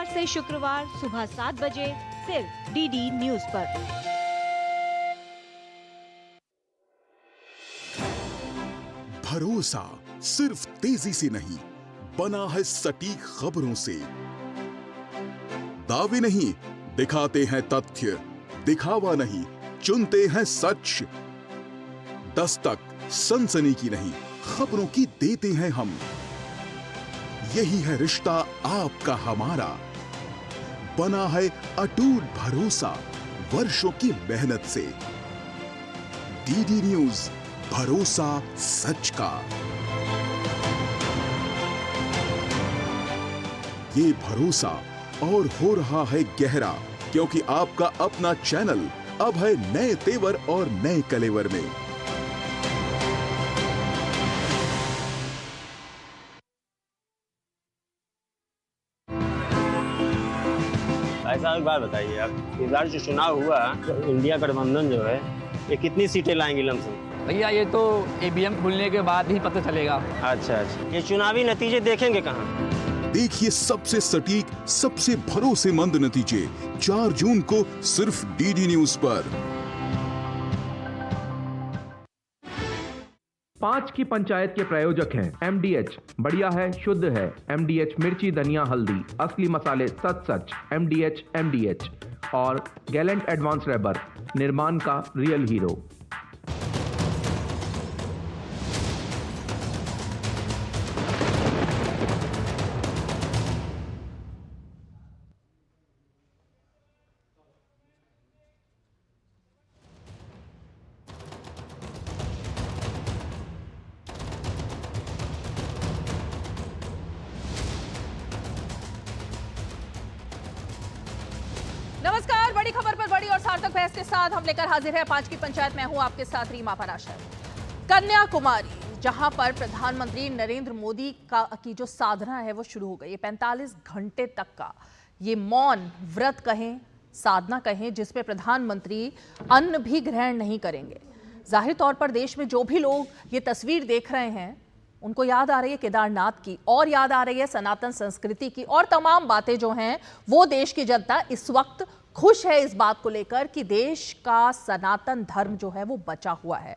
से शुक्रवार सुबह 7 बजे सिर्फ डीडी न्यूज पर। भरोसा सिर्फ तेजी से नहीं, बना है सटीक खबरों से। दावे नहीं, दिखाते हैं तथ्य, दिखावा नहीं, चुनते हैं सच। दस्तक सनसनी की नहीं, खबरों की देते हैं हम। यही है रिश्ता आपका हमारा, बना है अटूट भरोसा वर्षों की मेहनत से। डीडी न्यूज, भरोसा सच का। ये भरोसा और हो रहा है गहरा, क्योंकि आपका अपना चैनल अब है नए तेवर और नए कलेवर में। ऐसा एक बात बताइए आप, इस बार जो चुनाव हुआ तो इंडिया गठबंधन जो है ये कितनी सीटें लाएंगी लमसम? भैया ये तो ईवीएम खुलने के बाद ही पता चलेगा। अच्छा, ये चुनावी नतीजे देखेंगे कहाँ? देखिए सबसे सटीक, सबसे भरोसेमंद नतीजे 4 जून को सिर्फ डीडी न्यूज पर। 5 की पंचायत के प्रायोजक हैं MDH, बढ़िया है, शुद्ध है। MDH मिर्ची, धनिया, हल्दी, असली मसाले सच। MDH और गैलेंट एडवांस रबर, निर्माण का रियल हीरो। नमस्कार, बड़ी खबर पर बड़ी और सार्थक बहस के साथ हम लेकर हाजिर है 5 की पंचायत। मैं हूं आपके साथ रीमा पराशर। कन्याकुमारी, जहां पर प्रधानमंत्री नरेंद्र मोदी की जो साधना है वो शुरू हो गई है। 45 घंटे तक का ये मौन व्रत कहें, साधना कहें, जिसमें प्रधानमंत्री अन्न भी ग्रहण नहीं करेंगे। जाहिर तौर पर देश में जो भी लोग ये तस्वीर देख रहे हैं उनको याद आ रही है केदारनाथ की, और याद आ रही है सनातन संस्कृति की, और तमाम बातें जो हैं वो देश की जनता इस वक्त खुश है इस बात को लेकर कि देश का सनातन धर्म जो है वो बचा हुआ है।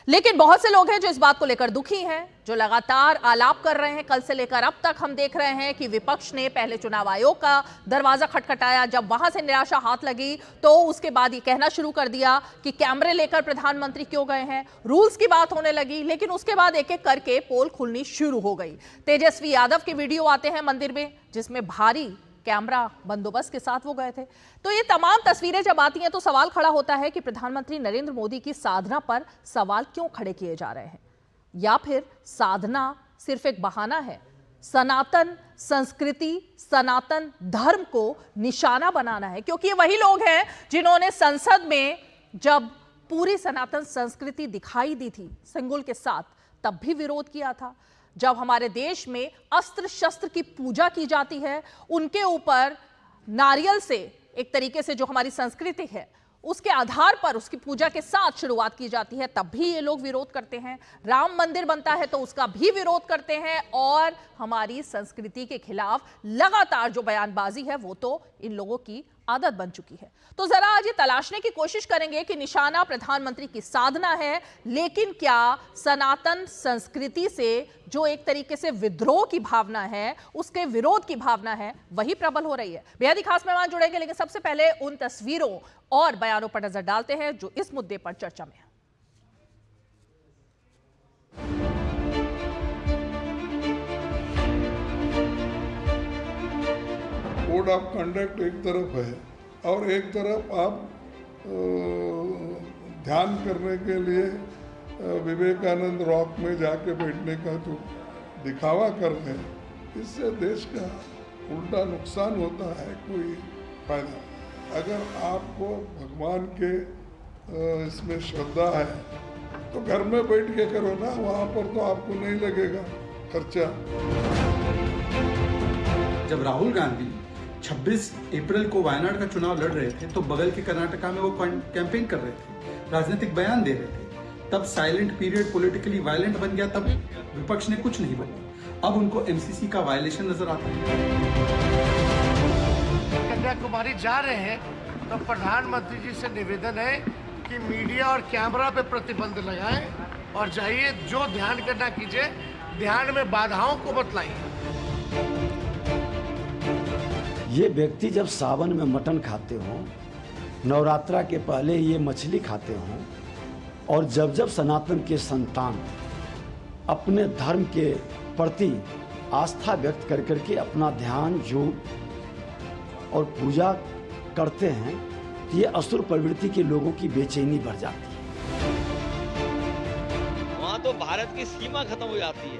लेकिन बहुत से लोग हैं जो इस बात को लेकर दुखी हैं, जो लगातार आलाप कर रहे हैं। कल से लेकर अब तक हम देख रहे हैं कि विपक्ष ने पहले चुनाव आयोग का दरवाजा खटखटाया, जब वहां से निराशा हाथ लगी तो उसके बाद ये कहना शुरू कर दिया कि कैमरे लेकर प्रधानमंत्री क्यों गए हैं, रूल्स की बात होने लगी। लेकिन उसके बाद एक एक करके पोल खुलनी शुरू हो गई। तेजस्वी यादव के वीडियो आते हैं मंदिर में, जिसमें भारी कैमरा बंदोबस्त के साथ वो गए थे। तो ये तमाम तस्वीरें जब आती हैं तो सवाल खड़ा होता है कि प्रधानमंत्री नरेंद्र मोदी की साधना पर सवाल क्यों खड़े किए जा रहे हैं, या फिर साधना सिर्फ एक बहाना है सनातन संस्कृति, सनातन धर्म को निशाना बनाना है। क्योंकि ये वही लोग हैं जिन्होंने संसद में जब पूरी सनातन संस्कृति दिखाई दी थी सिंगुल के साथ, तब भी विरोध किया था। जब हमारे देश में अस्त्र शस्त्र की पूजा की जाती है, उनके ऊपर नारियल से एक तरीके से जो हमारी संस्कृति है उसके आधार पर उसकी पूजा के साथ शुरुआत की जाती है, तब भी ये लोग विरोध करते हैं। राम मंदिर बनता है तो उसका भी विरोध करते हैं, और हमारी संस्कृति के खिलाफ लगातार जो बयानबाजी है वो तो इन लोगों की आदत बन चुकी है। तो जरा आज ये तलाशने की कोशिश करेंगे कि निशाना प्रधानमंत्री की साधना है, लेकिन क्या सनातन संस्कृति से जो एक तरीके से विद्रोह की भावना है, उसके विरोध की भावना है, वही प्रबल हो रही है। बेहद ही खास मेहमान जुड़ेंगे, लेकिन सबसे पहले उन तस्वीरों और बयानों पर नजर डालते हैं जो इस मुद्दे पर चर्चा में है। कोड ऑफ कंडक्ट एक तरफ है और एक तरफ आप ध्यान करने के लिए विवेकानंद रॉक में जाके बैठने का जो दिखावा कर रहे हैं, इससे देश का उल्टा नुकसान होता है, कोई फायदा। अगर आपको भगवान के इसमें श्रद्धा है तो घर में बैठ के करो ना, वहाँ पर तो आपको नहीं लगेगा खर्चा। जब राहुल गांधी 26 अप्रैल को वायनाड का चुनाव लड़ रहे थे तो बगल के कर्नाटका में वो कैंपेन कर रहे थे, राजनीतिक बयान दे रहे थे। तब साइलेंट पीरियड पॉलिटिकली वायलेंट बन गया, तब विपक्ष ने कुछ नहीं बोला। अब उनको एमसीसी का वायलेशन नजर आता है। कुमारी जा रहे हैं, तो प्रधानमंत्री जी से निवेदन है कि मीडिया और कैमरा पे प्रतिबंध लगाएं और जाइए, जो ध्यान करना कीजिए, ध्यान में बाधाओं को मत लाइए। ये व्यक्ति जब सावन में मटन खाते हों, नवरात्रा के पहले ये मछली खाते हों, और जब जब सनातन के संतान अपने धर्म के प्रति आस्था व्यक्त कर करके अपना ध्यान, योग और पूजा करते हैं, तो ये असुर प्रवृत्ति के लोगों की बेचैनी बढ़ जाती है। वहाँ तो भारत की सीमा खत्म हो जाती है,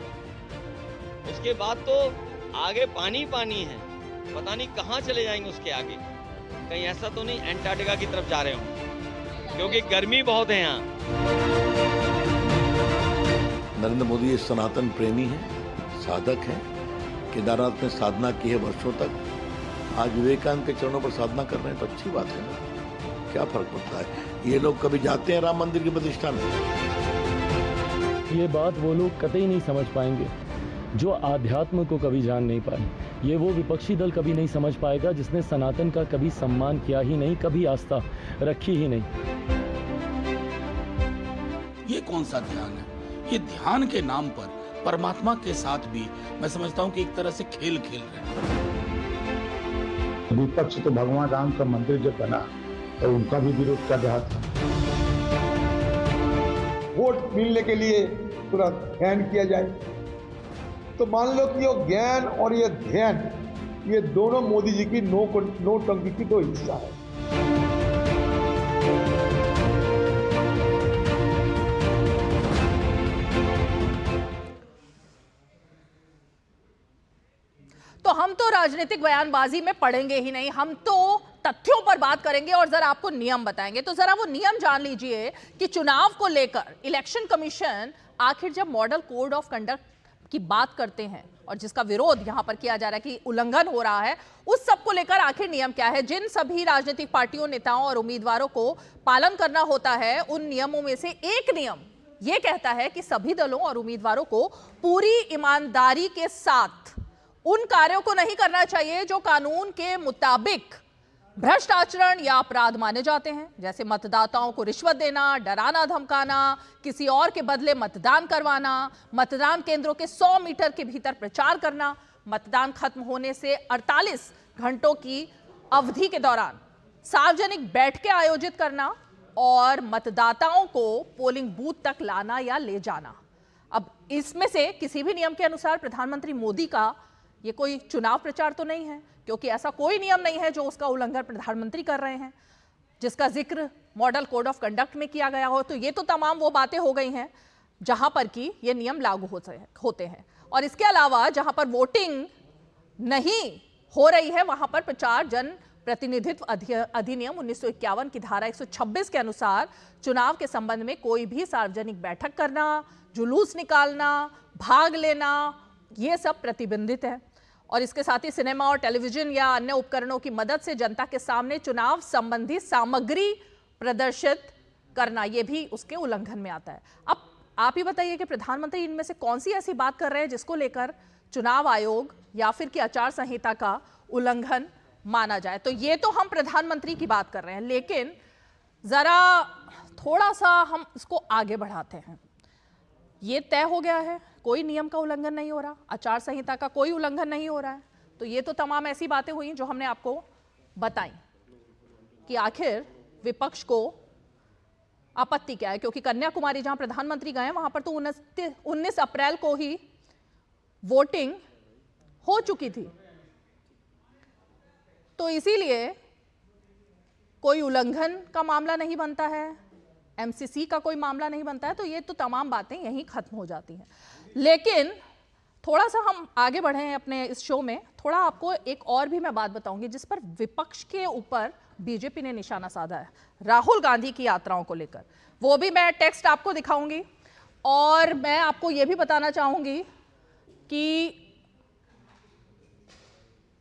उसके बाद तो आगे पानी पानी है, पता नहीं कहाँ चले जाएंगे उसके आगे। कहीं ऐसा तो नहीं एंटार्क्टिका की तरफ जा रहे हो, क्योंकि गर्मी बहुत है यहाँ। नरेंद्र मोदी एक सनातन प्रेमी है, साधक है, केदारनाथ में साधना की है वर्षों तक। आज विवेकानंद के चरणों पर साधना कर रहे हैं, तो अच्छी बात है ना, क्या फर्क पड़ता है। ये लोग कभी जाते हैं राम मंदिर की प्रतिष्ठा में? ये बात वो लोग कतई नहीं समझ पाएंगे जो आध्यात्म को कभी जान नहीं पाए। ये वो विपक्षी दल कभी नहीं समझ पाएगा जिसने सनातन का कभी सम्मान किया ही नहीं, कभी आस्था रखी ही नहीं। ये कौन सा ध्यान है? ये ध्यान के नाम पर परमात्मा के साथ भी मैं समझता हूँ कि एक तरह से खेल खेल रहे हैं। विपक्ष तो भगवान राम का मंदिर जब बना तो उनका भी विरोध कर रहा था। वोट मिलने के लिए पूरा ध्यान किया जाए, तो मान लो कि ये ज्ञान और ये ध्यान, ये दोनों मोदी जी की नोटंकी की दो हिस्सा है। तो हम तो राजनीतिक बयानबाजी में पड़ेंगे ही नहीं, हम तो तथ्यों पर बात करेंगे और जरा आपको नियम बताएंगे। तो जरा वो नियम जान लीजिए कि चुनाव को लेकर इलेक्शन कमीशन आखिर जब मॉडल कोड ऑफ कंडक्ट की बात करते हैं और जिसका विरोध यहां पर किया जा रहा है कि उल्लंघन हो रहा है, उस सब को लेकर आखिर नियम क्या है, जिन सभी राजनीतिक पार्टियों, नेताओं और उम्मीदवारों को पालन करना होता है, उन नियमों में से एक नियम यह कहता है कि सभी दलों और उम्मीदवारों को पूरी ईमानदारी के साथ उन कार्यों को नहीं करना चाहिए जो कानून के मुताबिक भ्रष्ट आचरण या अपराध माने जाते हैं, जैसे मतदाताओं को रिश्वत देना, डराना धमकाना, किसी और के बदले मतदान करवाना, मतदान केंद्रों के 100 मीटर के भीतर प्रचार करना, मतदान खत्म होने से 48 घंटों की अवधि के दौरान सार्वजनिक बैठकें आयोजित करना और मतदाताओं को पोलिंग बूथ तक लाना या ले जाना। अब इसमें से किसी भी नियम के अनुसार प्रधानमंत्री मोदी का ये कोई चुनाव प्रचार तो नहीं है, क्योंकि ऐसा कोई नियम नहीं है जो उसका उल्लंघन प्रधानमंत्री कर रहे हैं, जिसका जिक्र मॉडल कोड ऑफ कंडक्ट में किया गया हो। तो ये तो तमाम वो बातें हो गई हैं जहां पर कि ये नियम लागू होते हैं। और इसके अलावा जहां पर वोटिंग नहीं हो रही है, वहां पर प्रचार जन प्रतिनिधित्व अधिनियम 1951 की धारा 126 के अनुसार चुनाव के संबंध में कोई भी सार्वजनिक बैठक करना, जुलूस निकालना, भाग लेना, ये सब प्रतिबंधित है। और इसके साथ ही सिनेमा और टेलीविजन या अन्य उपकरणों की मदद से जनता के सामने चुनाव संबंधी सामग्री प्रदर्शित करना, यह भी उसके उल्लंघन में आता है। अब आप ही बताइए कि प्रधानमंत्री इनमें से कौन सी ऐसी बात कर रहे हैं जिसको लेकर चुनाव आयोग या फिर कि आचार संहिता का उल्लंघन माना जाए। तो ये तो हम प्रधानमंत्री की बात कर रहे हैं, लेकिन जरा थोड़ा सा हम इसको आगे बढ़ाते हैं। ये तय हो गया है कोई नियम का उल्लंघन नहीं हो रहा, आचार संहिता का कोई उल्लंघन नहीं हो रहा है, तो ये तो तमाम ऐसी बातें हुई जो हमने आपको बताई कि आखिर विपक्ष को आपत्ति क्या है। क्योंकि कन्याकुमारी जहां प्रधानमंत्री गए वहां पर तो 19 अप्रैल को ही वोटिंग हो चुकी थी, तो इसीलिए कोई उल्लंघन का मामला नहीं बनता है, एमसीसी का कोई मामला नहीं बनता है, तो ये तो तमाम बातें यहीं खत्म हो जाती हैं। लेकिन थोड़ा सा हम आगे बढ़े हैं अपने इस शो में, थोड़ा आपको एक और भी मैं बात बताऊंगी जिस पर विपक्ष के ऊपर बीजेपी ने निशाना साधा है, राहुल गांधी की यात्राओं को लेकर। वो भी मैं टेक्स्ट आपको दिखाऊंगी और मैं आपको ये भी बताना चाहूंगी कि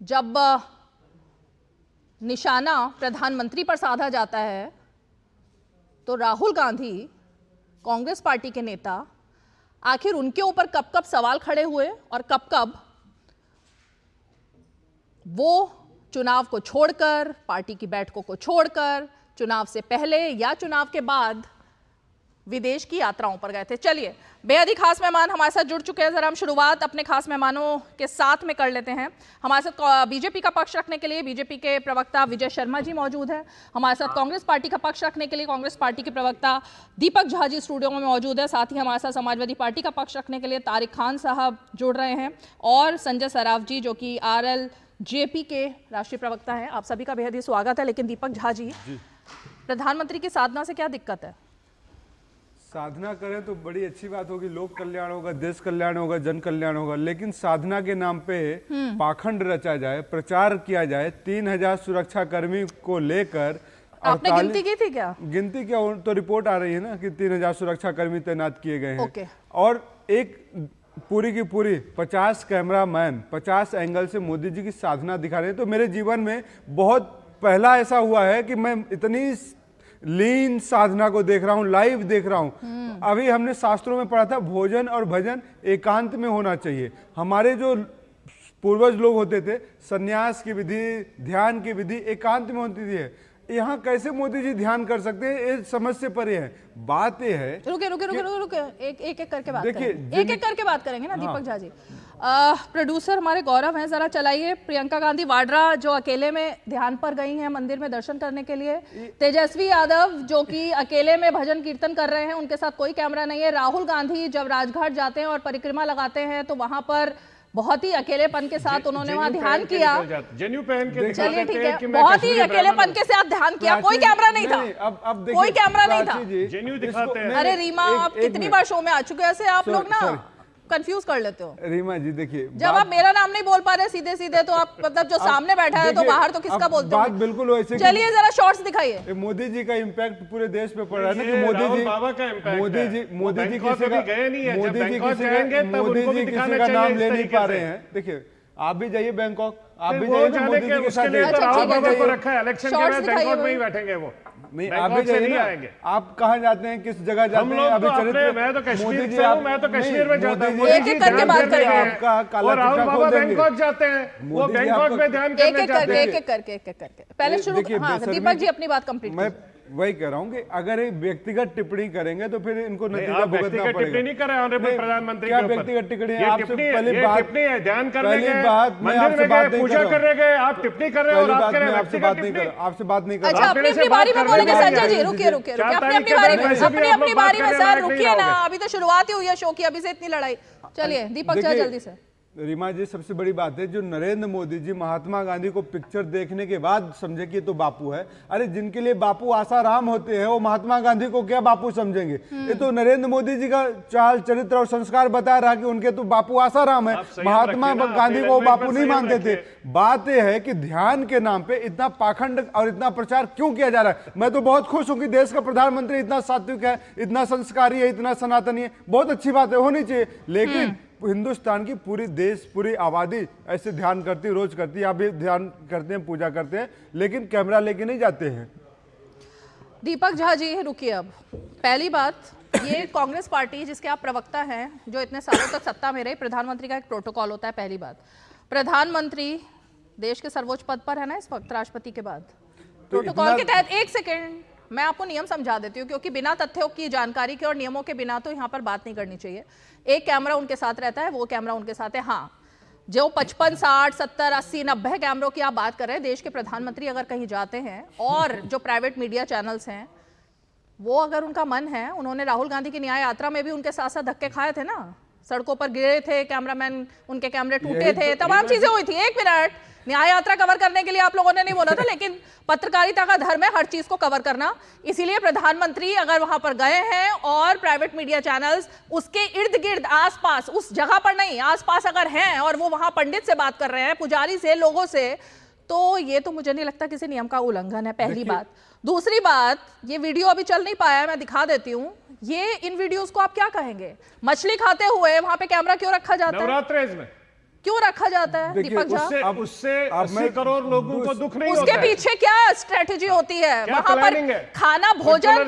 जब निशाना प्रधानमंत्री पर साधा जाता है तो राहुल गांधी कांग्रेस पार्टी के नेता आखिर उनके ऊपर कब कब सवाल खड़े हुए और कब कब वो चुनाव को छोड़कर, पार्टी की बैठकों को छोड़कर, चुनाव से पहले या चुनाव के बाद विदेश की यात्राओं पर गए थे। चलिए, बेहद ही खास मेहमान हमारे साथ जुड़ चुके हैं। जरा हम शुरुआत अपने खास मेहमानों के साथ में कर लेते हैं। हमारे साथ बीजेपी का पक्ष रखने के लिए बीजेपी के प्रवक्ता विजय शर्मा जी मौजूद हैं। हमारे साथ कांग्रेस पार्टी का पक्ष रखने के लिए कांग्रेस पार्टी के प्रवक्ता दीपक झा जी स्टूडियो में मौजूद है। साथ ही हमारे साथ समाजवादी पार्टी का पक्ष रखने के लिए तारिक खान साहब जुड़ रहे हैं और संजय सराफ जी जो कि RLJP के राष्ट्रीय प्रवक्ता हैं। आप सभी का बेहद ही स्वागत है। लेकिन दीपक झा जी, प्रधानमंत्री की साधना से क्या दिक्कत है? साधना करें तो बड़ी अच्छी बात होगी, लोक कल्याण होगा, देश कल्याण होगा, जन कल्याण होगा, लेकिन साधना के नाम पे पाखंड रचा जाए, प्रचार किया जाए, 3000 सुरक्षा कर्मी को लेकर आपने गिनती की थी क्या? गिनती क्या, तो रिपोर्ट आ रही है ना कि 3000 सुरक्षा कर्मी तैनात किए गए हैं। और एक पूरी की पूरी 50 कैमरामैन 50 एंगल से मोदी जी की साधना दिखा रहे हैं। तो मेरे जीवन में बहुत पहला ऐसा हुआ है कि मैं इतनी लीन साधना को देख रहा हूं, लाइव देख रहा हूं। अभी हमने शास्त्रों में पढ़ा था भोजन और भजन एकांत में होना चाहिए। हमारे जो पूर्वज लोग होते थे, सन्यास की विधि, ध्यान की विधि एकांत में होती थी। यहाँ कैसे मोदी जी ध्यान कर सकते हैं, ये समझ से परे है। बात ये है, रुके एक करके बात करेंगे, एक करके बात करेंगे ना दीपक झा जी। प्रोड्यूसर हमारे गौरव हैं, जरा चलाइए। प्रियंका गांधी वाड्रा जो अकेले में ध्यान पर गई हैं मंदिर में दर्शन करने के लिए, तेजस्वी यादव जो कि अकेले में भजन कीर्तन कर रहे हैं, उनके साथ कोई कैमरा नहीं है। राहुल गांधी जब राजघाट जाते हैं और परिक्रमा लगाते हैं तो वहां पर बहुत ही अकेलेपन के साथ उन्होंने वहां ध्यान किया। चलिए ठीक है, बहुत ही अकेलेपन के साथ ध्यान किया, कोई कैमरा नहीं था। अब कोई कैमरा नहीं था। जेन्यू दिखाते हैं। अरे रीमा, आप कितनी बार शो में आ चुके हैं, ऐसे आप लोग ना कंफ्यूज कर लेते हो। रीमा जी देखिए, जब आप मेरा नाम नहीं बोल पा रहे सीधे सीधे तो आप मतलब जो सामने बैठा है तो बाहर तो किसका बोलते हो? बात बिल्कुल वैसे। चलिए जरा शॉर्ट्स दिखाइए। मोदी जी का इम्पैक्ट पूरे देश पे पड़ रहा है ना कि मोदी जी किसी का नाम ले नहीं पा रहे हैं। देखिए, आप भी जाइए बैंकॉक, आप भी जाइए मोदी जी के साथ। राहुल बाबा को रखा है, इलेक्शन के बाद बैंकॉक में ही बैठेंगे वो। नहीं, आप भी जाइए ना, आप कहाँ जाते हैं, किस जगह जाते हैं? अभी चरित्र, मैं तो कश्मीर से हूं, मैं तो कश्मीर में जाता हूं। एक-एक करके बात करेंगे। आपका काला राहुल बाबा बैंकॉक जाते हैं, वो बैंकॉक में ध्यान करने जाते हैं। एक-एक करके पहले शुरू। दीपक जी अपनी बात कंप्लीट। मैं वही कह रहा हूँ कि अगर एक व्यक्तिगत टिप्पणी करेंगे तो फिर इनको नतीजा भुगतना पड़ेगा। टिप्पणी नहीं कर रहे ऑनरेबल प्रधानमंत्री क्या के ऊपर। व्यक्तिगत टिप्पणी है? आपसे पहली बात टिप्पणी है, ध्यान करने के मंदिर में गए, पूजा करने गए, आप टिप्पणी कर रहे हो और आप कह रहे हैं आपसे बात नहीं कर रहा, आपसे बात नहीं कर रहा। अच्छा, अपनी बारी में बोलेंगे संजय जी। रुकिए अपनी बारी में सर, रुकिए ना, अभी तो शुरुआत ही हुई है शो की, अभी से इतनी लड़ाई। चलिए दीपक जी जल्दी से। रीमा जी, सबसे बड़ी बात है जो नरेंद्र मोदी जी महात्मा गांधी को पिक्चर देखने के बाद समझे कि ये तो बापू है। अरे जिनके लिए बापू आसाराम होते हैं वो महात्मा गांधी को क्या बापू समझेंगे? ये तो नरेंद्र मोदी जी का चाल चरित्र और संस्कार बता रहा कि उनके तो बापू आसाराम है, महात्मा गांधी को बापू नहीं मानते थे। बात यह है कि ध्यान के नाम पे इतना पाखंड और इतना प्रचार क्यों किया जा रहा है? मैं तो बहुत खुश हूं कि देश का प्रधानमंत्री इतना सात्विक है, इतना संस्कारी है, इतना सनातनी है, बहुत अच्छी बात है, होनी चाहिए। लेकिन हिंदुस्तान की पूरी आबादी ऐसे ध्यान करती, रोज करती है, आप भी ध्यान करते हैं, पूजा करते हैं, लेकिन कैमरा लेके नहीं जाते हैं। दीपक झा जी रुकिए। अब पहली बात, ये कांग्रेस पार्टी जिसके आप प्रवक्ता हैं, जो इतने सालों तक सत्ता में रही, प्रधानमंत्री का एक प्रोटोकॉल होता है। पहली बात, प्रधानमंत्री देश के सर्वोच्च पद पर है ना इस वक्त राष्ट्रपति के बाद। प्रोटोकॉल के तहत, एक सेकेंड मैं आपको नियम समझा देती हूँ, क्योंकि बिना तथ्यों की जानकारी के और नियमों के बिना तो यहाँ पर बात नहीं करनी चाहिए। एक कैमरा उनके साथ रहता है, वो कैमरा उनके साथ है। हाँ, जो 55, 60, 70, 80, 90 कैमरों की आप बात कर रहे हैं, देश के प्रधानमंत्री अगर कहीं जाते हैं और जो प्राइवेट मीडिया चैनल्स हैं वो अगर उनका मन है, उन्होंने राहुल गांधी की न्याय यात्रा में भी उनके साथ साथ धक्के खाए थे ना, सड़कों पर गिरे थे कैमरामैन, उनके कैमरे टूटे थे, तमाम चीजें हुई थी। एक मिनट, न्याय यात्रा कवर करने के लिए आप लोगों ने नहीं बोला था, लेकिन पत्रकारिता का धर्म है हर चीज को कवर करना। इसीलिए प्रधानमंत्री अगर वहां पर गए हैं और प्राइवेट मीडिया चैनल्स उसके इर्द गिर्द, आसपास, उस जगह पर नहीं, आसपास अगर हैं और वो वहां पंडित से बात कर रहे हैं, पुजारी से, लोगों से, तो ये तो मुझे नहीं लगता किसी नियम का उल्लंघन है, पहली बात। दूसरी बात, ये वीडियो अभी चल नहीं पाया है, मैं दिखा देती हूँ। ये इन वीडियोस को आप क्या कहेंगे? मछली खाते हुए वहां पे कैमरा क्यों रखा जाता है? नवरात्रि में क्यों रखा जाता है दीपक झा? उससे 80 करोड़ लोगों को दुख नहीं होता है। उसके पीछे क्या स्ट्रेटेजी होती है? वहां पर खाना, भोजन और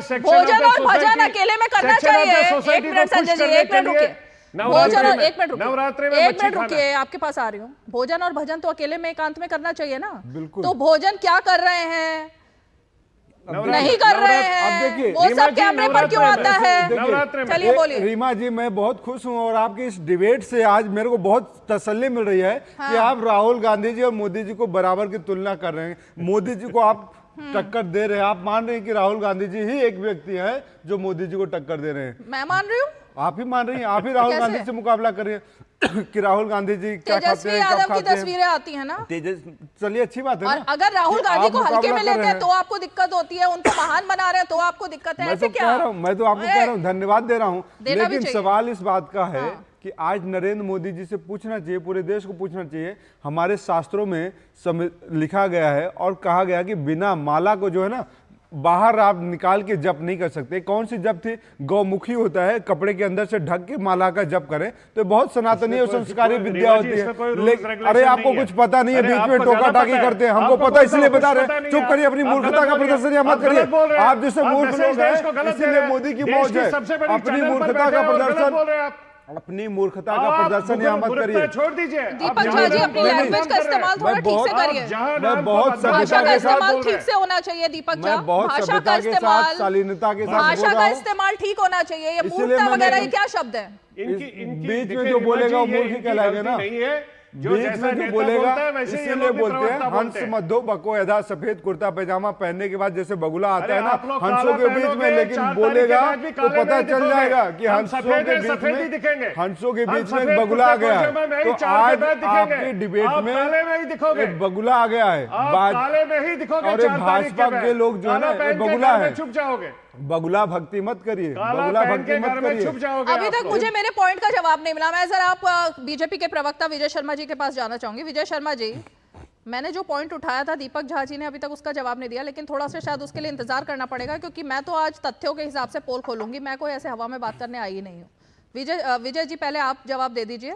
भजन अकेले में करना चाहिए। एक मिनट संजय जी, एक मिनट रुकिए। भोजन और एक मिनट नवरात्रि में एक मिनट रुकिए, आपके पास आ रही हूँ। भोजन और भजन तो अकेले में एकांत में करना चाहिए ना। बिल्कुल। तो भोजन क्या कर रहे हैं, नहीं कर रहे हैं, अब देखिए वो सब कैमरे पर क्यों आता है? चलिए बोलिए। रीमा जी, मैं बहुत खुश हूं और आपकी इस डिबेट से आज मेरे को बहुत तसल्ली मिल रही है कि आप राहुल गांधी जी और मोदी जी को बराबर की तुलना कर रहे हैं। मोदी जी को आप टक्कर दे रहे हैं, आप मान रहे हैं कि राहुल गांधी जी ही एक व्यक्ति है जो मोदी जी को टक्कर दे रहे हैं। मैं मान रही हूँ, आप ही मान रही हैं, आप ही राहुल गांधी से मुकाबला कर रही हैं कि राहुल गांधी जी क्या खाते हैं, यादव की तस्वीरें आती हैं ना। चलिए अच्छी बात है और ना। अगर राहुल गांधी को हल्के में लेते हैं तो आपको दिक्कत होती है, उनको महान बना रहे हैं तो आपको दिक्कत है। ऐसे क्या? मैं तो आपको कह रहा हूँ, धन्यवाद दे रहा हूँ, लेकिन सवाल इस बात का है कि आज नरेंद्र मोदी जी से पूछना चाहिए, पूरे देश को पूछना चाहिए। हमारे शास्त्रों में लिखा गया है और कहा गया कि बिना माला को जो है ना बाहर आप निकाल के जप नहीं कर सकते। कौन सी जप थी? गौमुखी होता है, कपड़े के अंदर से ढक के माला का जप करें, तो बहुत सनातनी और संस्कारी विद्या होती है। अरे आपको कुछ पता नहीं है, बीच में टोका टाकी करते हैं, हमको पता इसलिए बता रहे। चुप करिए, अपनी मूर्खता का प्रदर्शन मत करिए। आप जैसे मूर्ख लोग हैं इसीलिए मोदी की मौज है। अपनी मूर्खता का प्रदर्शन, अपनी मूर्खता का प्रदर्शन यहाँ मत करिए। छोड़ दीजिए दीपक झा जी, अपनी लैंग्वेज का इस्तेमाल थोड़ा ठीक से करिए। मैं बहुत भाषा का इस्तेमाल ठीक से होना चाहिए दीपक झा। भाषा का इस्तेमाल, शालीनता के साथ भाषा का इस्तेमाल ठीक होना चाहिए। ये मूर्खता वगैरह ये क्या शब्द है? बीच में जो बोलेगा वो मूर्ख कहलाएगा ना। बीच में जो बोलेगा इसीलिए बोलते हैं हंस मध्यो बको यदा। सफेद कुर्ता पैजामा पहनने के बाद जैसे बगुला आता है ना हंसों के बीच में, लेकिन बोलेगा तो पता चल जाएगा कि हंसों के बीच में एक बगुला आ गया है। तो आज आपकी डिबेट में एक बगुला आ गया है और एक भाजपा के लोग जो है ना बगुला है। छुप जाओगे, बगुला भक्ति मत करिए, बगुला भक्ति मत करिए। अभी तक मुझे मेरे पॉइंट का जवाब नहीं मिला। मैं जरा आप बीजेपी के प्रवक्ता विजय शर्मा जी के पास जाना चाहूंगी। विजय शर्मा जी, मैंने जो पॉइंट उठाया था दीपक झा जी ने अभी तक उसका जवाब नहीं दिया, लेकिन थोड़ा सा शायद उसके लिए इंतजार करना पड़ेगा, क्योंकि मैं तो आज तथ्यों के हिसाब से पोल खोलूंगी। मैं कोई ऐसे हवा में बात करने आई ही नहीं हूँ। विजय जी, पहले आप जवाब दे दीजिए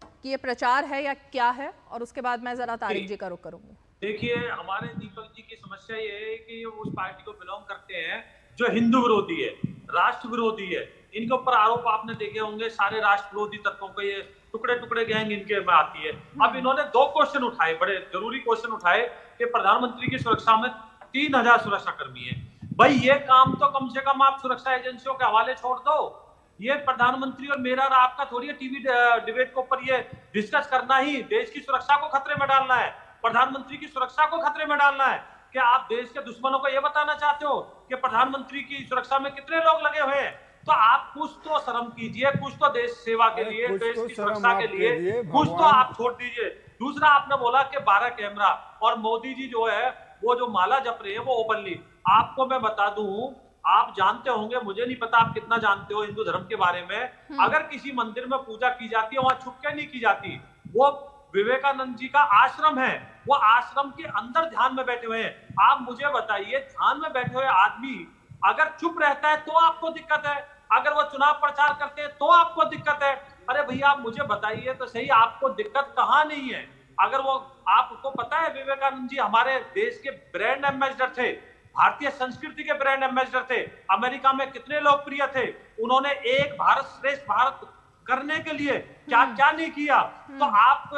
कि ये प्रचार है या क्या है, और उसके बाद मैं जरा तारिक जी का रुख करूंगी। देखिए, हमारे दीपक जी की समस्या ये है कि ये उस पार्टी को बिलोंग करते हैं जो हिंदू विरोधी है, राष्ट्र विरोधी है। इनके ऊपर आरोप आपने देखे होंगे, सारे राष्ट्र विरोधी तत्वों के ये टुकड़े टुकड़े गैंग इनके में आती है। अब इन्होंने 2 क्वेश्चन उठाए, बड़े जरूरी क्वेश्चन उठाए कि प्रधानमंत्री की सुरक्षा में 3000 सुरक्षा कर्मी है। भाई ये काम तो कम से कम आप सुरक्षा एजेंसियों के हवाले छोड़ दो। ये प्रधानमंत्री और मेरा और आपका थोड़ी है टीवी डिबेट के ऊपर ये डिस्कस करना ही देश की सुरक्षा को खतरे में डालना है, प्रधानमंत्री की सुरक्षा को खतरे में डालना है। क्या आप देश के दुश्मनों को यह बताना चाहते हो कि प्रधानमंत्री की सुरक्षा में कितने लोग लगे हुए हैं? तो आप कुछ तो शर्म कीजिए, कुछ तो देश सेवा के लिए, देश की सुरक्षा के लिए कुछ तो आप छोड़ दीजिए। दूसरा, आपने बोला कि 12 कैमरा और मोदी जी जो है वो जो माला जप रहे हैं वो ओपनली। आपको मैं बता दूं, आप जानते होंगे, मुझे नहीं पता आप कितना जानते हो हिंदू धर्म के बारे में। अगर किसी मंदिर में पूजा की जाती है वहां छुप के नहीं की जाती। वो विवेकानंद जी का आश्रम है, वो आश्रम के अंदर ध्यान में बैठे हुए हैं। आप मुझे बताइए, ध्यान में बैठे हुए आदमी अगर चुप रहता है तो आपको दिक्कत है, अगर वो चुनाव प्रचार करते हैं तो आपको दिक्कत है। अरे भैया आप मुझे बताइए तो सही, आपको दिक्कत कहाँ नहीं है? अगर वो, आपको पता है विवेकानंद जी हमारे देश के ब्रांड एम्बेसडर थे, भारतीय संस्कृति के ब्रांड एम्बेसडर थे। अमेरिका में कितने लोकप्रिय थे। उन्होंने एक भारत श्रेष्ठ भारत करने के लिए क्या क्या नहीं किया। तो आप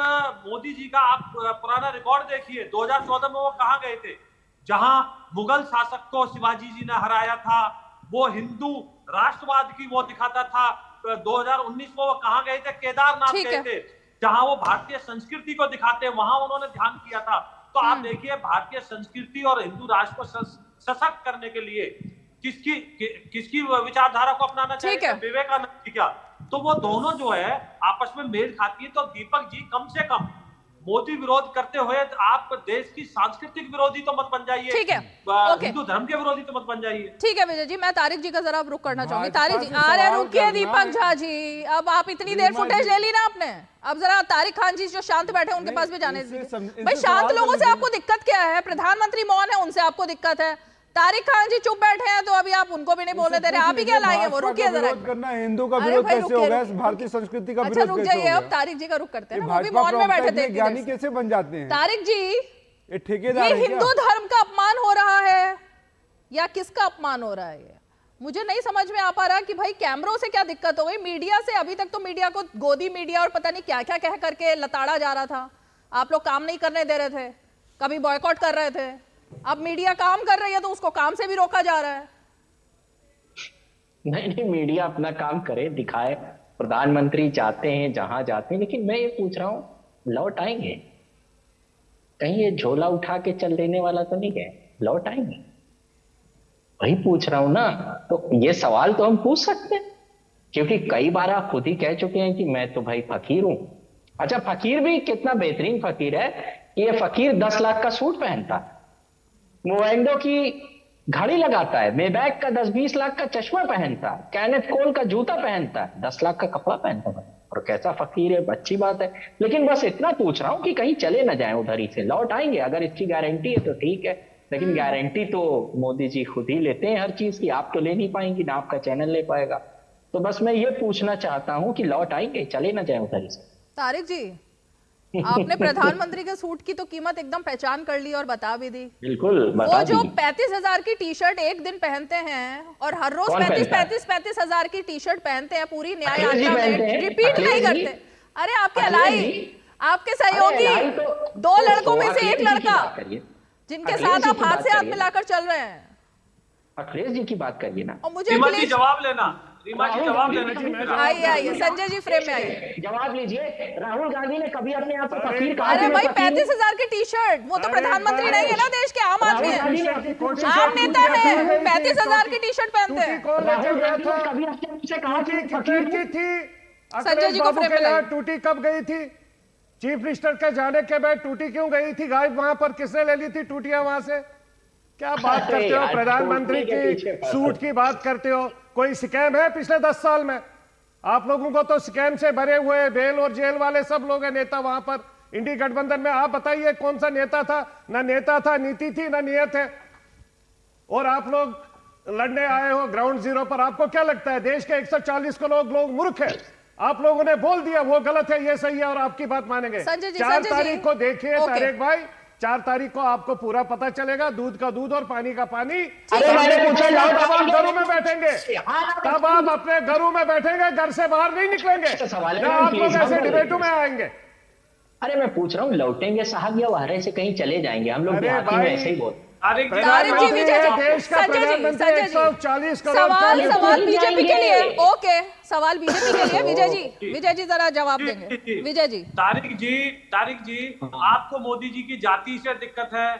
मोदी जी का आप पुराना रिकॉर्ड देखिए, 2014 में वो कहां गए थे? जहां मुगल शासक को शिवाजी जी ने हराया था, वो हिंदू राष्ट्रवाद की वो दिखाता था। 2019 में वो कहां गए थे? केदारनाथ गए थे, जहां वो भारतीय संस्कृति को दिखाते, वहां उन्होंने ध्यान किया था। तो आप देखिए, भारतीय संस्कृति और हिंदू राष्ट्र को सशक्त करने के लिए किसकी विचारधारा को अपनाना चाहिए? विवेकानंद जी क्या? तो वो दोनों जो है आपस में मेल खाती है। तो दीपक जी, कम से कम मोदी विरोध करते हुए आप देश की सांस्कृतिक विरोधी तो मत बन जाइए, ठीक है, हिंदू धर्म के विरोधी तो मत बन जाइए। ठीक है विजय जी, मैं तारिक जी का जरा रुख करना चाहूंगी। तारिक जी, अरे रुकिए दीपक झा जी, अब आप इतनी देर फुटेज ले ली ना आपने, अब जरा तारिक खान जी जो शांत बैठे हैं उनके पास भी जाने दीजिए। भाई शांत लोगों से आपको दिक्कत क्या है? प्रधानमंत्री मौन है, उनसे आपको दिक्कत है। तारिक खान जी चुप बैठे हैं तो अभी आप उनको भी नहीं बोलने दे रहे, आप ही क्या लाएंगे? वो रुकिए जरा। करना हिंदू का विरोध कैसे होगा? भारतीय संस्कृति का विरोध कैसे होगा? रुक जाइए, अब तारिक जी का रुख करते हैं ना, वो भी मौन में बैठे थे। ज्ञानी कैसे बन जाते हैं? तारिक जी, ये ठेकेदार ये हिंदू धर्म का अपमान हो रहा है या किसका अपमान हो रहा है? मुझे नहीं समझ में आ पा रहा कि भाई कैमरों से क्या दिक्कत हो गई। मीडिया से अभी तक तो मीडिया को गोदी मीडिया और पता नहीं क्या क्या कह करके लताड़ा जा रहा था। आप लोग काम नहीं करने दे रहे थे, कभी बॉयकॉट कर रहे थे। अब मीडिया काम कर रही है तो उसको काम से भी रोका जा रहा है। नहीं, मीडिया अपना काम करे, दिखाए। प्रधानमंत्री जाते हैं जहां जाते हैं, लेकिन मैं ये पूछ रहा हूं लौट आएंगे? कहीं ये झोला उठा के चल देने वाला तो नहीं है? लौट आएंगे? वही पूछ रहा हूं ना। तो ये सवाल तो हम पूछ सकते हैं, क्योंकि कई बार आप खुद ही कह चुके हैं कि मैं तो भाई फकीर हूं। अच्छा, फकीर भी कितना बेहतरीन फकीर है कि ये फकीर 10 लाख का सूट पहनता है, मोवेंडो की घड़ी लगाता है, मेबैक का 10-20 लाख का चश्मा पहनता है, कैनेथ कोल का जूता पहनता है, 10 लाख का कपड़ा पहनता है। और कैसा फकीर है, अच्छी बात है। लेकिन बस इतना पूछ रहा हूं कि कहीं चले ना जाएं उधर ही से, लौट आएंगे। अगर इसकी गारंटी है तो ठीक है, लेकिन गारंटी तो मोदी जी खुद ही लेते हैं हर चीज की। आप तो ले नहीं पाएंगी, ना आपका चैनल ले पाएगा। तो बस मैं ये पूछना चाहता हूं कि लौट आएंगे, चले ना जाए उधर ही से। तारिक जी, आपने प्रधानमंत्री के सूट की तो कीमत एकदम पहचान कर ली और बता भी दी। बिल्कुल, वो जो 35,000 की टी शर्ट एक दिन पहनते हैं और हर रोज 35,000 की टी शर्ट पहनते हैं, पूरी न्याय यात्रा में रिपीट नहीं करते। अरे आपके अलाई, आपके सहयोगी, 2 लड़कों में से एक लड़का जिनके साथ आप हाथ से हाथ मिलाकर चल रहे हैं। अखिलेश जी की बात करिए ना। और मुझे जवाब लेना, रीमा जी जवाब लेना। आइए संजय जी फ्रेम में आइए, जवाब लीजिए। राहुल गांधी ने कभी अपने आप को फकीर कहा? अरे भाई 35,000 की टी शर्ट, वो तो प्रधानमंत्री नहीं है ना देश के, आम आदमी है, आम नेता है, 35,000 की टी शर्ट पहनते हैं। कभी अपने मुंह से कहा कि फकीर थी? संजय जी को फ्रेम में लाइए। टूटी कब गई थी? चीफ मिनिस्टर के जाने के बाद टूटी क्यों गई थी गायब? वहां पर किसने ले ली थी टूटियां वहां से? क्या बात करते हो? प्रधानमंत्री की सूट की बात करते हो? कोई स्कैम है पिछले 10 साल में? आप लोगों को तो स्कैम से भरे हुए बेल और जेल वाले सब लोग हैं नेता वहां पर इंडी गठबंधन में। आप बताइए कौन सा नेता था? ना नेता था, नीति थी, ना नियत है। और आप लोग लड़ने आए हो ग्राउंड जीरो पर। आपको क्या लगता है देश के 140 करोड़ लोग मूर्ख है? आप लोगों ने बोल दिया वो गलत है, ये सही है, और आपकी बात मानेंगे। 4 तारीख को देखिए तारिक भाई, 4 तारीख को आपको पूरा पता चलेगा। दूध का दूध और पानी का पानी। अरे मैंने पूछा, तब आप घरों में बैठेंगे, तब आप अपने घरों में बैठेंगे, घर से बाहर नहीं निकलेंगे, आप लोग ऐसे डिबेटों में आएंगे। अरे मैं पूछ रहा हूँ लौटेंगे साहब या वहां से कहीं चले जाएंगे? हम लोग देहाती में ऐसे ही बोल। तारिक जी, विजय जी, संजय जी, सवाल बीजेपी के लिए। ओके, सवाल बीजेपी के लिए। विजय जी जरा जवाब देंगे। विजय जी। तारिक जी, आपको मोदी जी की जाति से दिक्कत है,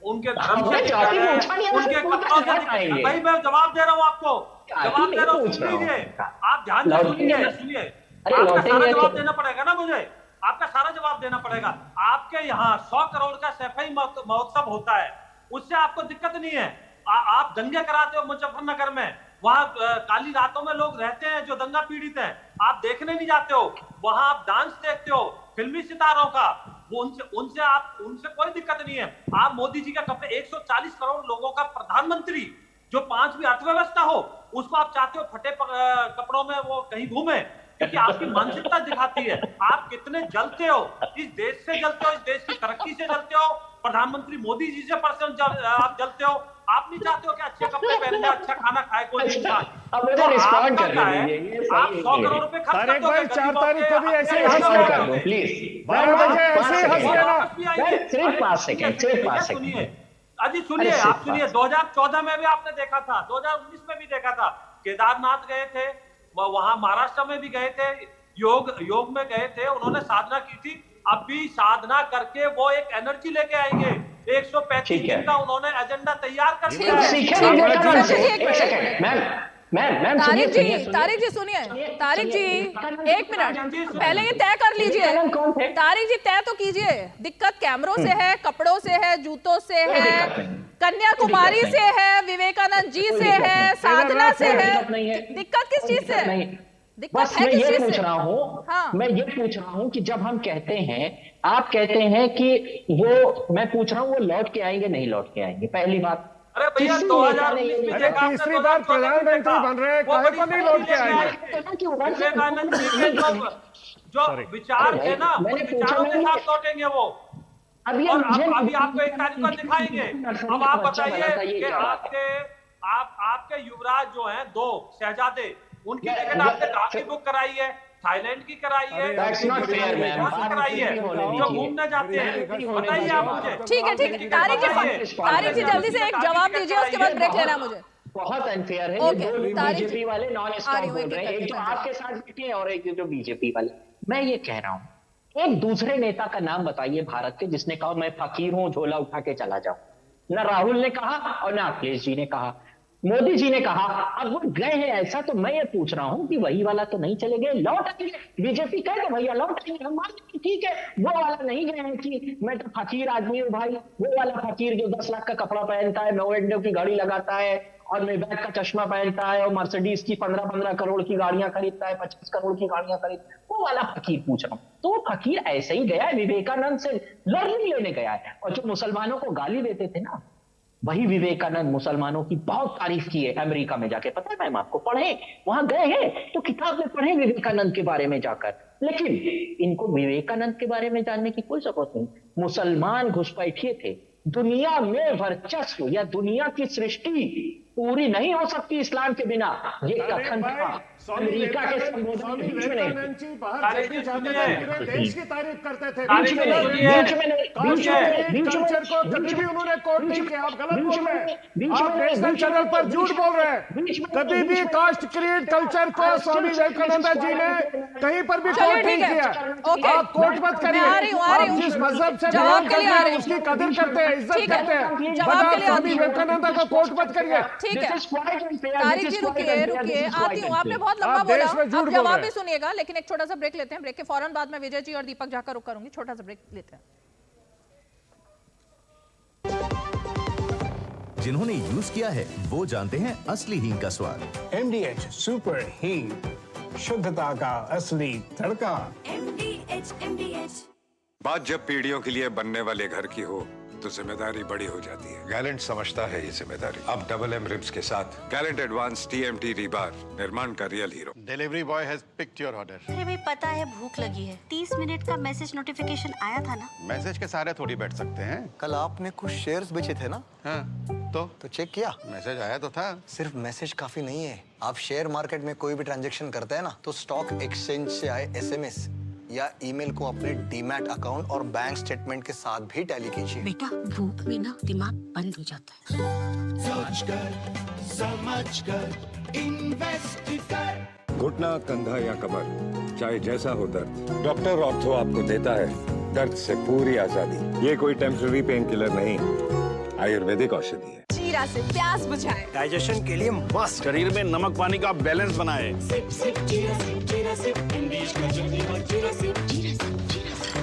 उनके धर्म से दिक्कत है, उनके कपड़ों से दिक्कत है। भाई मैं जवाब दे रहा हूँ आपको, जवाब दे रहा हूँ, सुन लीजिए आप, ध्यान से सुनिए। आपका सारा जवाब देना पड़ेगा ना मुझे, आपका सारा जवाब देना पड़ेगा। आपके यहाँ 100 करोड़ का सफाई महोत्सव होता है, उससे आपको दिक्कत नहीं है। आप दंगे कराते हो मुजफ्फरनगर में, वहां काली रातों में लोग रहते हैं जो दंगा पीड़ित हैं, आप देखने नहीं जाते हो। वहां आप डांस देखते हो फिल्मी सितारों का, वो उनसे कोई दिक्कत नहीं है। आप मोदी जी के कपड़े, 140 करोड़ लोगों का प्रधानमंत्री जो 5वीं अर्थव्यवस्था हो, उसको आप चाहते हो फटे कपड़ों में वो कहीं घूमे, क्योंकि आपकी मानसिकता दिखाती है आप कितने जलते हो, इस देश से जलते हो, इस देश की तरक्की से जलते हो, प्रधानमंत्री मोदी जी से आप जलते हो। आप नहीं चाहते हो कि अच्छे कपड़े पहने, अच्छा खाना खाए कोई इंसान। अब मुझे रिस्पॉन्ड कर दीजिए, आप 100 करोड़ रुपए खर्च करते हो। 4 तारीख को भी ऐसे ही हंस प्लीज, 12 बजे ऐसे ही हंस सिर्फ 5 सेकंड। अजी सुनिए, आप सुनिए, 2014 में भी आपने देखा था, 2019 में भी देखा था, केदारनाथ गए थे, वहां महाराष्ट्र में भी गए थे, योग में गए थे, उन्होंने साधना की थी। अभी साधना करके वो एक एनर्जी लेके आएंगे। 135 दिन का उन्होंने एजेंडा तैयार कर दिया है। तारिक जी सुनिए, तारिक जी 1 मिनट पहले ये तय कर लीजिए। तारिक जी तय तो कीजिए, दिक्कत कैमरों से है, कपड़ों से है, जूतों से है, कन्याकुमारी से है, विवेकानंद जी से है, साधना से है, दिक्कत किस चीज से है? बस मैं ये पूछ रहा हूँ, मैं ये पूछ रहा हूँ कि जब हम कहते हैं, आप कहते हैं कि वो, मैं पूछ रहा हूँ वो लौट के आएंगे नहीं लौट के आएंगे? पहली बात, अरे भैया 2019 में देखा, तीसरी बार प्रधानमंत्री बन रहे हैं, काहे को नहीं लौट के आएंगे? विवेकानंद जी के जो विचार है ना, उन विचारों के साथ लौटेंगे वो। और अभी आपको 1 तारीख को दिखाएंगे। अब आप बताइए कि आपके युवराज जो हैं 2 शहजादे, उनकी टिकट आपने कहाँ की बुक कराई है? थाईलैंड की कराई है, कराई है, जो घूमने जाते हैं, बताइए आप मुझे। ठीक है तारिक जी जल्दी से एक जवाब दीजिए, उसके बाद ब्रेक लेना मुझे। बहुत अनफेयर है। बीजेपी वाले नॉन स्टॉप बोल रहे हैं, एक जो आपके साथ बैठे हैं और एक जो बीजेपी वाले। मैं ये कह रहा हूँ, एक दूसरे नेता का नाम बताइए भारत के जिसने कहा मैं फकीर हूं, झोला उठा के चला जाऊं। ना राहुल ने कहा और ना अखिलेश जी ने कहा, मोदी जी ने कहा। अब वो गए हैं ऐसा, तो मैं ये पूछ रहा हूं कि वही वाला तो नहीं चले गए, लौट आएंगे। बीजेपी कहे तो भैया लौट आएंगे, हम मान लेंगे, ठीक है। वो वाला नहीं गए हैं कि मैं तो फकीर आदमी हूं भाई, वो वाला फकीर जो 10 लाख का कपड़ा पहनता है, नोएडो की गाड़ी लगाता है और मेबैक का चश्मा पहनता है और मर्सिडीज की 15-15 करोड़ की गाड़ियां खरीदता है, 25 करोड़ की गाड़ियां खरीदता है, वो वाला फकीर पूछ रहा हूं। तो वो फकीर ऐसे ही गया है, विवेकानंद से लर्निंग लेने गया है। और जो मुसलमानों को गाली देते थे ना, वही विवेकानंद मुसलमानों की बहुत तारीफ की है अमेरिका में जाके। पता है मैम आपको, पढ़े, वहां गए हैं तो किताब में पढ़े विवेकानंद के बारे में जाकर। लेकिन इनको विवेकानंद के बारे में जानने की कोई जरूरत नहीं। मुसलमान घुसपैठिए थे। दुनिया में वर्चस्व या दुनिया की सृष्टि पूरी नहीं हो सकती इस्लाम के बिना, ये कथन था अमेरिका के संबोधन में। विवेकानंद जी बाहर जाते पूरे देश की तारीफ करते थे, कल्चर को कभी भी उन्होंने कोट नहीं किया। आप गलत बोल रहे हैं, आप नेशनल चैनल पर झूठ बोल रहे हैं। कभी भी कास्ट क्रीड कल्चर को स्वामी विवेकानंद जी ने कहीं पर भी कोट नहीं किया। आप कोट मत करिए, आप जिस मजहब से बिलोंग करते हैं उसकी कदर करते हैं, इज्जत करते हैं, स्वामी विवेकानंद का कोट मत करिए। ठीक है तारिक जी, रुकिए आती हूँ। आपने बहुत लंबा बोला, आप जवाब भी सुनिएगा, लेकिन एक छोटा सा ब्रेक लेते हैं। ब्रेक के फौरन बाद में विजय जी और दीपक झा का रुख करूंगी। छोटा सा ब्रेक लेते हैं। जिन्होंने यूज किया है वो जानते हैं असली हींग का स्वाद। MDH सुपर हींग, शुद्धता का असली तड़का। MDH। बात जब पीढ़ियों के लिए बनने वाले घर की हो तो जिम्मेदारी बड़ी हो जाती है। गैलेंट समझता है ये जिम्मेदारी। अब डबल M रिब्स के साथ गैलेंट एडवांस TMT रीबार, निर्माण का real hero. Delivery boy has picked your order. अरे भाई पता है भूख लगी है, 30 मिनट का मैसेज नोटिफिकेशन आया था ना। मैसेज के सारे थोड़ी बैठ सकते हैं। कल आपने कुछ शेयर्स बेचे थे ना? हाँ, तो चेक किया? मैसेज आया तो था। सिर्फ मैसेज काफी नहीं है। आप शेयर मार्केट में कोई भी ट्रांजैक्शन करते हैं ना, तो स्टॉक एक्सचेंज से आए SMS या ईमेल को अपने डीमैट अकाउंट और बैंक स्टेटमेंट के साथ भी टैली कीजिए। बेटा भूख में ना दिमाग बंद हो जाता है। समझकर इन्वेस्ट कर। घुटना, कंधा या कमर, चाहे जैसा हो दर्द, डॉक्टर ऑर्थो आपको देता है दर्द से पूरी आजादी। ये कोई टेम्पररी पेन किलर नहीं, आयुर्वेदिक औषधि है। जीरा से प्यास बुझाए, डाइजेशन के लिए मस्त, शरीर में नमक पानी का बैलेंस बनाए। सिप सिप जीरा सिप, जीरा सिप, इंग्लिश का जीरा जीरा सिप, जीरा सिप, जीरा सिप।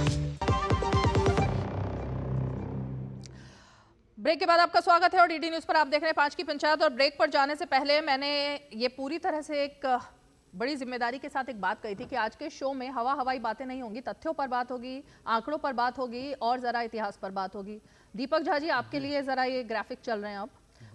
ब्रेक के बाद आपका स्वागत है और DD न्यूज पर आप देख रहे हैं 5 की पंचायत। और ब्रेक पर जाने से पहले मैंने ये पूरी तरह से एक बड़ी जिम्मेदारी के साथ एक बात कही थी कि आज के शो में हवाई बातें नहीं होंगी, तथ्यों पर बात होगी, आंकड़ों पर बात होगी और जरा इतिहास पर बात होगी। दीपक झा जी आपके लिए जरा ये ग्राफिक चल रहे हैं अब,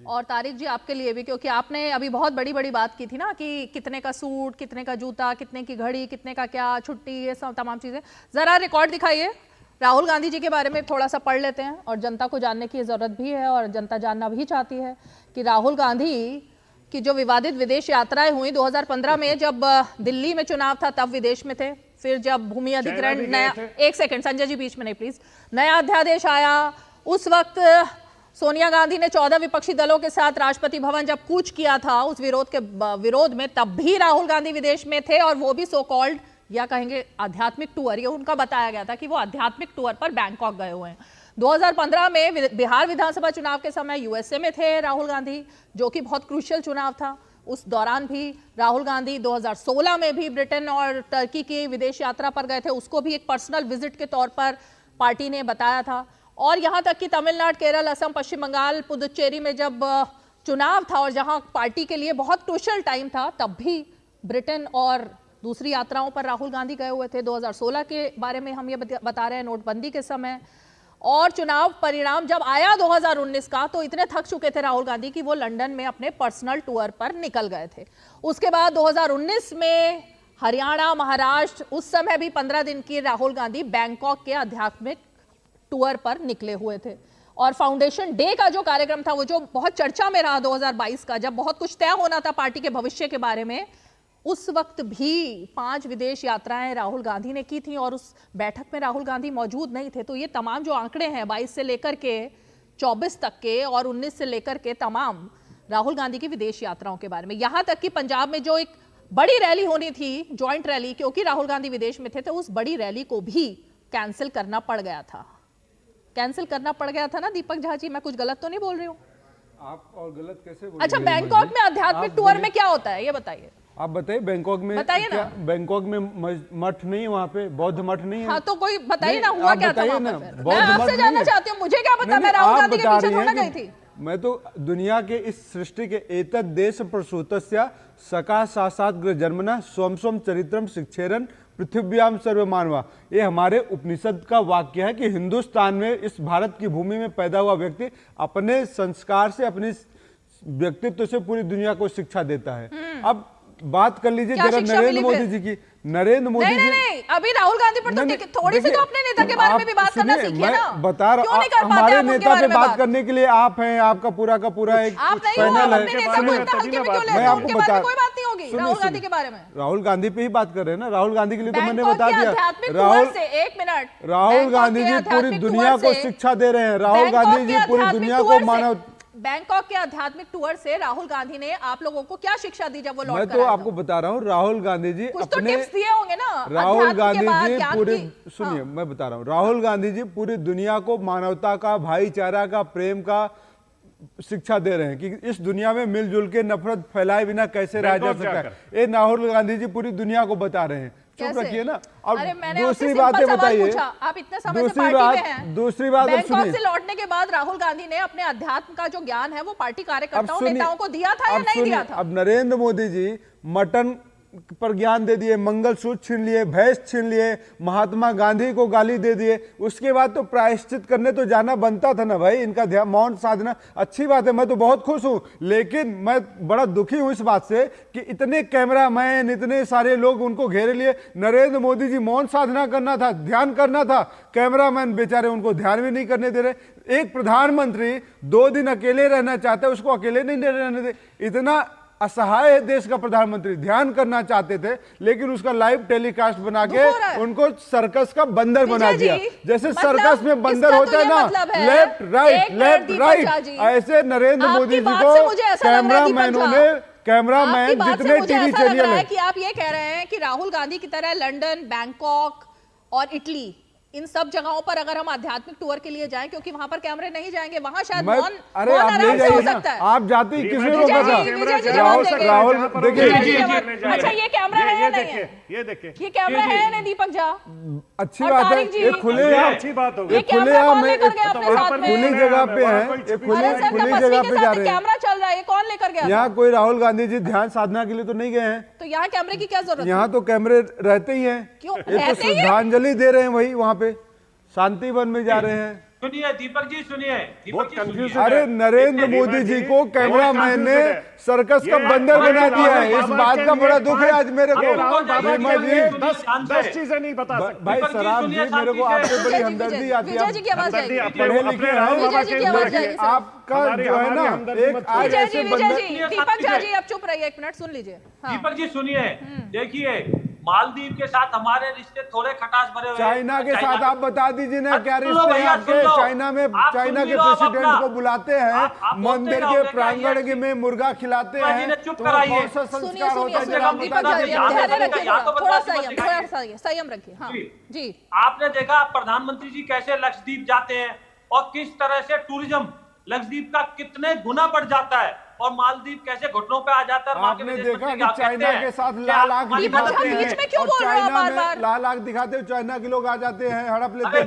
और तारिक जी आपके लिए भी, क्योंकि आपने अभी बहुत बड़ी बात की थी ना कि कितने का सूट, कितने का जूता, कितने की घड़ी, कितने का क्या छुट्टी, ये सब तमाम चीजें। जरा रिकॉर्ड दिखाइए। राहुल गांधी जी के बारे में थोड़ा सा पढ़ लेते हैं, और जनता को जानने की जरूरत भी है और जनता जानना भी चाहती है कि राहुल गांधी की जो विवादित विदेश यात्राएं हुई 2015 में, जब दिल्ली में चुनाव था तब विदेश में थे। फिर जब भूमि अधिग्रहण नया, एक सेकंड संजय जी बीच में नहीं प्लीज, नया अध्यादेश आया, उस वक्त सोनिया गांधी ने 14 विपक्षी दलों के साथ राष्ट्रपति भवन जब कूच किया था, उस विरोध में तब भी राहुल गांधी विदेश में थे, और वो भी सो कॉल्ड या कहेंगे आध्यात्मिक टूर, ये उनका बताया गया था कि वो आध्यात्मिक टूर पर बैंकॉक गए हुए हैं। 2015 में बिहार विधानसभा चुनाव के समय USA में थे राहुल गांधी, जो कि बहुत क्रूशियल चुनाव था। उस दौरान भी राहुल गांधी 2016 में भी ब्रिटेन और टर्की की विदेश यात्रा पर गए थे, उसको भी एक पर्सनल विजिट के तौर पर पार्टी ने बताया था। और यहाँ तक कि तमिलनाडु, केरल, असम, पश्चिम बंगाल, पुदुचेरी में जब चुनाव था और जहाँ पार्टी के लिए बहुत क्रूशियल टाइम था, तब भी ब्रिटेन और दूसरी यात्राओं पर राहुल गांधी गए हुए थे। 2016 के बारे में हम ये बता रहे हैं, नोटबंदी के समय। और चुनाव परिणाम जब आया 2019 का, तो इतने थक चुके थे राहुल गांधी कि वो लंदन में अपने पर्सनल टूर पर निकल गए थे। उसके बाद 2019 में हरियाणा, महाराष्ट्र, उस समय भी 15 दिन की राहुल गांधी बैंकॉक के आध्यात्मिक टूर पर निकले हुए थे। और फाउंडेशन डे का जो कार्यक्रम था वो जो बहुत चर्चा में रहा 2022 का, जब बहुत कुछ तय होना था पार्टी के भविष्य के बारे में, उस वक्त भी 5 विदेश यात्राएं राहुल गांधी ने की थी और उस बैठक में राहुल गांधी मौजूद नहीं थे। तो ये तमाम जो आंकड़े हैं 22 से लेकर के 24 तक के और 19 से लेकर के तमाम राहुल गांधी की विदेश यात्राओं के बारे में, यहां तक कि पंजाब में जो एक बड़ी रैली होनी थी, ज्वाइंट रैली, क्योंकि राहुल गांधी विदेश में थे, तो उस बड़ी रैली को भी कैंसिल करना पड़ गया था। कैंसिल करना पड़ गया था ना दीपक झा जी, मैं कुछ गलत तो नहीं बोल रही हूँ? आप और गलत कैसे बोल? अच्छा, बैंकॉक में आध्यात्मिक टूर में क्या होता है ये बताइए। आप बताइए, बैंकॉक में क्या, बैंकॉक में मठ नहीं है, वहाँ पे बौद्ध मठ नहीं है? हाँ तो कोई बताइए ना, हुआ क्या था वहाँ पर? मैं आपसे जानना चाहती हूँ, मुझे क्या पता, मैं राहुल गांधी के पीछे थोड़ा गई थी। मैं तो दुनिया के इस सृष्टि के एतत् देश प्रसूतस्य सका सासाग्र जन्मना स्वम स्वम चरित्रम शिक्षेरन पृथ्व्याम सर्वमानवा, ये हमारे उपनिषद का वाक्य है कि हिंदुस्तान में, इस भारत की भूमि में पैदा हुआ व्यक्ति अपने संस्कार से, अपने व्यक्तित्व से पूरी दुनिया को शिक्षा देता है। अब बात कर लीजिए जरा नरेंद्र मोदी जी की। नरेंद्र मोदी जी नहीं, अभी राहुल गांधी पर तो थोड़ी सी तो अपने नेता के बारे में भी बात करना सीखिए ना। बता रहा हूं, हमारे नेता पे बात करने के लिए आप हैं, आपका पूरा का पूरा एक पैनल है। मैं आपको बता, कोई बात नहीं होगी राहुल गांधी के बारे में। राहुल गांधी पे ही बात कर रहे हैं ना, राहुल गांधी के लिए तो मैंने बता दिया। राहुल गांधी जी पूरी दुनिया को शिक्षा दे रहे हैं। राहुल गांधी जी पूरी दुनिया को मानव बैंकॉक के आध्यात्मिक टूर से राहुल गांधी ने आप लोगों को क्या शिक्षा दी जब वो लौट कर आए? मैं तो आपको बता रहा हूँ, राहुल गांधी जी कुछ तो टिप्स दिए होंगे ना। राहुल गांधी जी पूरी, सुनिए मैं बता रहा हूँ, राहुल गांधी जी पूरी दुनिया को मानवता का, भाईचारा का, प्रेम का शिक्षा दे रहे हैं कि इस दुनिया में मिलजुल के नफरत फैलाए बिना कैसे रहा जा सकता है। ये राहुल गांधी जी पूरी दुनिया को बता रहे हैं। चुप रखिए ना। अब दूसरी बातें बताइए। आप इतने समय से पार्टी में हैं। दूसरी बात बैंकॉक से लौटने के बाद राहुल गांधी ने अपने अध्यात्म का जो ज्ञान है वो पार्टी कार्यकर्ताओं, नेताओं को दिया था या नहीं दिया था? अब नरेंद्र मोदी जी मटन पर ज्ञान दे दिए, मंगलसूत्र छीन लिए, भैंस छीन लिए, महात्मा गांधी को गाली दे दिए, उसके बाद तो प्रायश्चित करने तो जाना बनता था ना भाई। इनका ध्यान मौन साधना अच्छी बात है, मैं तो बहुत खुश हूं, लेकिन मैं बड़ा दुखी हूं इस बात से कि इतने कैमरामैन, इतने सारे लोग उनको घेरे लिए। नरेंद्र मोदी जी मौन साधना करना था, ध्यान करना था, कैमरामैन बेचारे उनको ध्यान भी नहीं करने दे रहे। एक प्रधानमंत्री 2 दिन अकेले रहना चाहता है, उसको अकेले नहीं रहने दे। इतना असहाय है देश का प्रधानमंत्री, ध्यान करना चाहते थे लेकिन उसका लाइव टेलीकास्ट बना के उनको सर्कस का बंदर बना दिया। जैसे सर्कस में बंदर होता है ना, लेफ्ट राइट, ऐसे नरेंद्र मोदी जी को कैमरामैन जितने टीवी चैनल है कि आप ये कह रहे हैं कि राहुल गांधी की तरह लंदन, बैंकॉक और इटली, इन सब जगहों पर अगर हम आध्यात्मिक टूर के लिए जाएं, क्योंकि वहां पर कैमरे नहीं जाएंगे, वहां शायद अरे आप ले जाइए ना, आप जाती किसी को पता। राहुल देखिए, अच्छा ये कैमरा है या नहीं है? ये देखिए, ये कैमरा है या नहीं दीपक झा? अच्छी बात है, ये खुले अच्छी बात होगी। ये खुली जगह पे है, ये खुली जगह पे जा रहे हैं, कैमरा चल रहा है, ये कौन लेकर गया? यहाँ कोई राहुल गांधी जी ध्यान साधना के लिए तो नहीं गए हैं, तो यहाँ कैमरे की क्या जरूरत है? यहाँ तो कैमरे रहते ही हैं। क्यों? ये तो श्रद्धांजलि दे रहे हैं, वही वहाँ पे शांति वन में जा रहे हैं। सुनिए दीपक जी, सुनिए। अरे नरेंद्र मोदी जी को कैमरामैन ने सर्कस का बंदर बना दिया है, इस बात का बड़ा दुख है आज मेरे को। 10 चीजें नहीं बता सकते भाई सराब जी, मेरे को आपसे बड़ी हमदर्दी आती है, पढ़े लिखे हैं, आपका जो है ना एक आज ऐसे बंदर। दीपक झा जी आप चुप रहिए, 1 मिनट सुन लीजिए। दीपक जी सुनिए, देखिए मालदीव के साथ हमारे रिश्ते थोड़े खटास भरे हुए। चाइना के साथ आप बता दीजिए ना क्या रिश्ते हैं आपके? चाइना में चाइना के प्रेसिडेंट को बुलाते हैं, मंदिर के प्रांगण में मुर्गा खिलाते हैं, चुप कराइए। संस्कार होता है, संयम रखिए। हाँ जी, आपने देखा प्रधानमंत्री जी कैसे लक्षद्वीप जाते हैं और किस तरह से टूरिज्म लक्षद्वीप का कितने गुना बढ़ जाता है, और मालदीव कैसे घुटनों पे आ जाता है। आपने देखा कि चाइना के साथ लाल आंख दिखाते हैं, और चाइना में लाल आंख दिखाते हैं, चाइना के लोग आ जाते हैं, हड़प लेते हैं।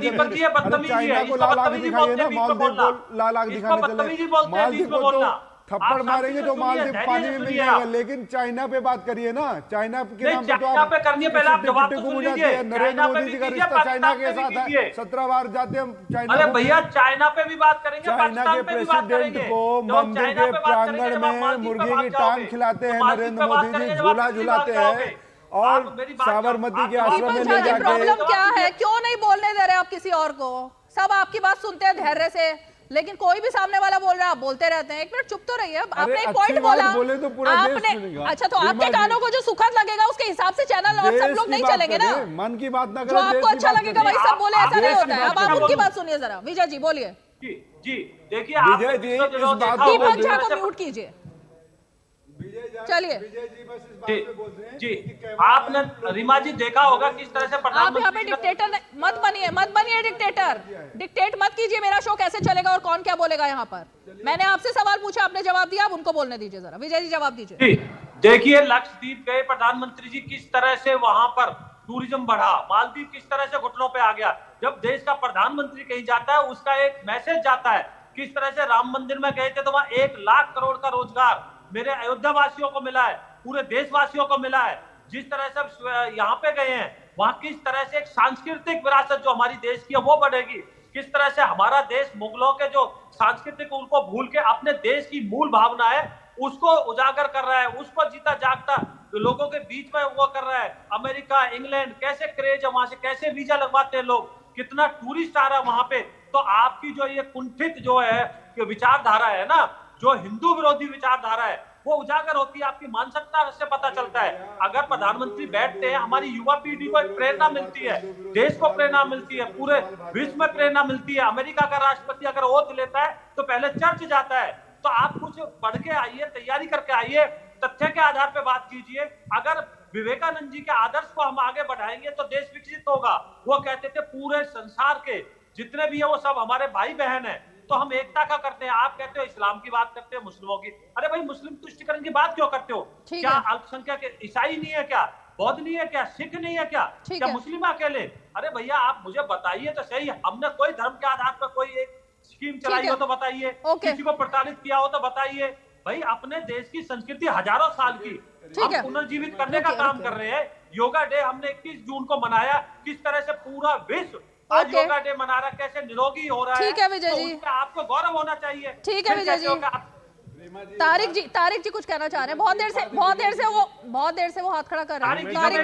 चाइना को लाल आंख दिखाइए ना, मालदीव को लाल आंख दिखाने चले। मालदीव को तो थप्पड़ मारेंगे तो मालदीव पानी में मिल जाएगा, लेकिन चाइना पे बात करिए ना। चाइना के नाम पे तो आप नरेंद्र मोदी जी का रिश्ता चाइना के साथ है, 17 बार जाते हैं चाइना। अरे भैया चाइना पे भी बात करेंगे, चाइना के प्रेसिडेंट को मंदिर के प्रांगण में मुर्गी की टांग खिलाते हैं नरेंद्र मोदी जी, झूला झुलाते हैं, और साबरमती के आश्रम में ले जाके। प्रॉब्लम क्या है? क्यों नहीं बोलने दे रहे आप किसी और को? सब आपकी बात सुनते हैं धैर्य से, लेकिन कोई भी सामने वाला बोल रहा है, आप बोलते रहते हैं। एक मिनट चुप तो रहिए। आपने एक अच्छी पॉइंट बात बोला, बोले तो पूरा देश आपने सुनेगा। अच्छा, तो आपके कानों को जो सुखद लगेगा उसके हिसाब से चैनल और सब लोग नहीं चलेंगे ना। मन की बात ना जो आपको अच्छा लगेगा वही सब बोले, ऐसा नहीं होता है। अब आप उनकी बात सुनिए जरा। विजय जी बोलिए। जी देखिए, विजय जी दीपक झा को म्यूट कीजिए। चलिए जी, आपने रीमा जी देखा होगा किस तरह से आप यहाँ पे डिक्टेटर मत बनिए डिक्टेटर। डिक्टेट मत कीजिए। मेरा शो कैसे चलेगा और कौन क्या बोलेगा यहाँ पर? मैंने आपसे सवाल पूछा, आपने जवाब दिया, आप उनको बोलने दीजिए जरा। विजय जी जवाब दीजिए। देखिए, लक्षद्वीप गए प्रधानमंत्री जी, किस तरह से वहां पर टूरिज्म बढ़ा। मालदीव किस तरह से घुटनों पे आ गया। जब देश का प्रधानमंत्री कहीं जाता है उसका एक मैसेज जाता है। किस तरह से राम मंदिर में गए थे तो वहां 1 लाख करोड़ का रोजगार मेरे अयोध्या वासियों को मिला है, पूरे देशवासियों को मिला है। जिस तरह से यहाँ पे गए हैं वहां किस तरह से एक सांस्कृतिक विरासत जो हमारी देश की है वो बढ़ेगी। किस तरह से हमारा देश मुगलों के जो सांस्कृतिक उनको भूल के अपने देश की मूल भावना है उसको उजागर कर रहा है, उसको जीता जागता लोगों के बीच में वो कर रहा है। अमेरिका, इंग्लैंड, कैसे क्रेज है वहां से, कैसे वीजा लगवाते हैं लोग, कितना टूरिस्ट आ रहा है वहां पे। तो आपकी जो ये कुंठित जो है विचारधारा है ना, जो हिंदू विरोधी विचारधारा है वो उजागर होती है। आपकी मानसिकता से पता चलता है। अगर प्रधानमंत्री बैठते हैं, हमारी युवा पीढ़ी को एक प्रेरणा मिलती है, देश को प्रेरणा मिलती है, पूरे विश्व में प्रेरणा मिलती है। अमेरिका का राष्ट्रपति अगर ओथ लेता है तो पहले चर्च जाता है। तो आप कुछ पढ़ के आइए, तैयारी करके आइए, तथ्य के आधार पर बात कीजिए। अगर विवेकानंद जी के आदर्श को हम आगे बढ़ाएंगे तो देश विकसित होगा। वो कहते थे पूरे संसार के जितने भी है वो सब हमारे भाई बहन है, तो हम एकता का करते हैं। आप कहते हो इस्लाम की बात करते हैं, मुस्लिमों की। अरे भाई, मुस्लिम तुष्टिकरण की बात क्यों करते हो? क्या अल्पसंख्यक ईसाई नहीं है क्या? बौद्ध नहीं है क्या? सिख नहीं है क्या? क्या मुस्लिम अकेले? अरे भैया, आप मुझे बताइए तो सही, हमने कोई धर्म के आधार पर कोई एक स्कीम चलाई हो तो बताइए, किसी को प्रताड़ित किया हो तो बताइए। भाई, अपने देश की संस्कृति हजारों साल की हम पुनर्जीवित करने का काम कर रहे हैं। योगा डे हमने 21 जून को मनाया। किस तरह से पूरा विश्व आज योगा डे मना रहा है, कैसे निरोगी हो रहा है। ठीक है विजय जी, आपको गौरव होना चाहिए। ठीक है विजय जी। तारिक जी कुछ कहना चाह रहे हैं। बहुत देर से वो हाथ खड़ा कर रहे हैं। तारिक जी, आ रही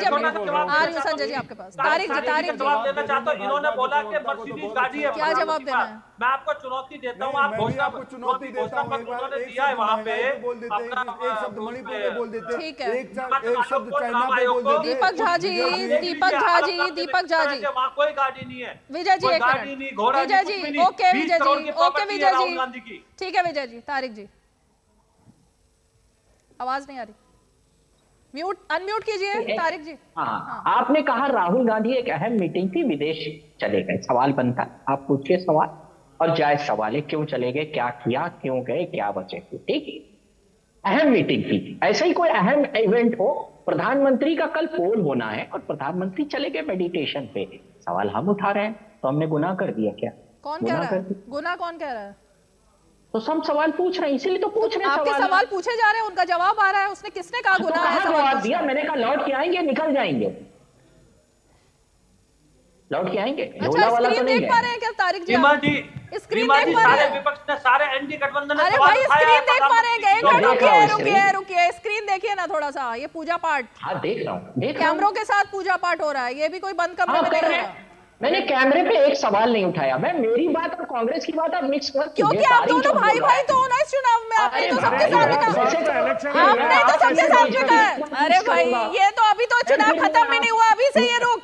हूं संजय जी आपके पास। तारिक जी जवाब देना चाहता हूं। इन्होंने बोला कि मर्सिडीज गाड़ी है, क्या जवाब देना है? मैं आपको चुनौती देता हूं। आप घोषणा पत्र उन्होंने दिया है वहां पे, ठीक है। दीपक झा जी वहाँ कोई गाड़ी नहीं है। विजय जी एक मिनट। विजय जी ओके, विजय जी ठीक है। विजय जी, तारिक जी आवाज नहीं आ रही, अनम्यूट कीजिए तारिक जी। हाँ, आपने कहा राहुल गांधी एक अहम मीटिंग थी, विदेश चले गए। सवाल बनता है, आप पूछिए सवाल, और जायज सवाल है, क्यों चले गए, क्या किया, क्यों गए, क्या बचे थे। ठीक है, अहम मीटिंग थी। ऐसा ही कोई अहम इवेंट हो, प्रधानमंत्री का कल पोल होना है और प्रधानमंत्री चले गए मेडिटेशन पे। सवाल हम उठा रहे हैं, तो हमने गुनाह कर दिया क्या? कौन कह रहा है गुनाह? कौन कह रहा है? तो सब सवाल पूछ रहे हैं, इसीलिए तो पूछ रहे हैं। आपके सवाल पूछे जा रहे हैं, उनका जवाब आ रहा है। उसने किसने कहा गुनाह है? जवाब दिया मैंने, कहा लौट के आएंगे, निकल जाएंगे, लौट के आएंगे। अच्छा, स्क्रीन देख पा रहे हैं क्या तारिक जी? स्क्रीन देख पा रहे हैं? विपक्ष ने सारे एनडी गठबंधन। अरे भाई, स्क्रीन देख पा रहे हैं? रुकिए, स्क्रीन देखिए ना थोड़ा सा। ये पूजा पाठ, हाँ देख रहा हूँ, कैमरों के साथ पूजा पाठ हो रहा है। ये भी कोई बंद कमरे में नहीं हो रहा। मैंने कैमरे पे एक सवाल नहीं उठाया। मैं मेरी बात और कांग्रेस की बात आप मिक्स मत कीजिए। क्योंकि आप दोनों भाई तो हो ना इस चुनाव में। आपने तो सबके सामने कहा। अरे भाई, ये तो अभी तो चुनाव खत्म भी नहीं हुआ। अभी से ये रुक,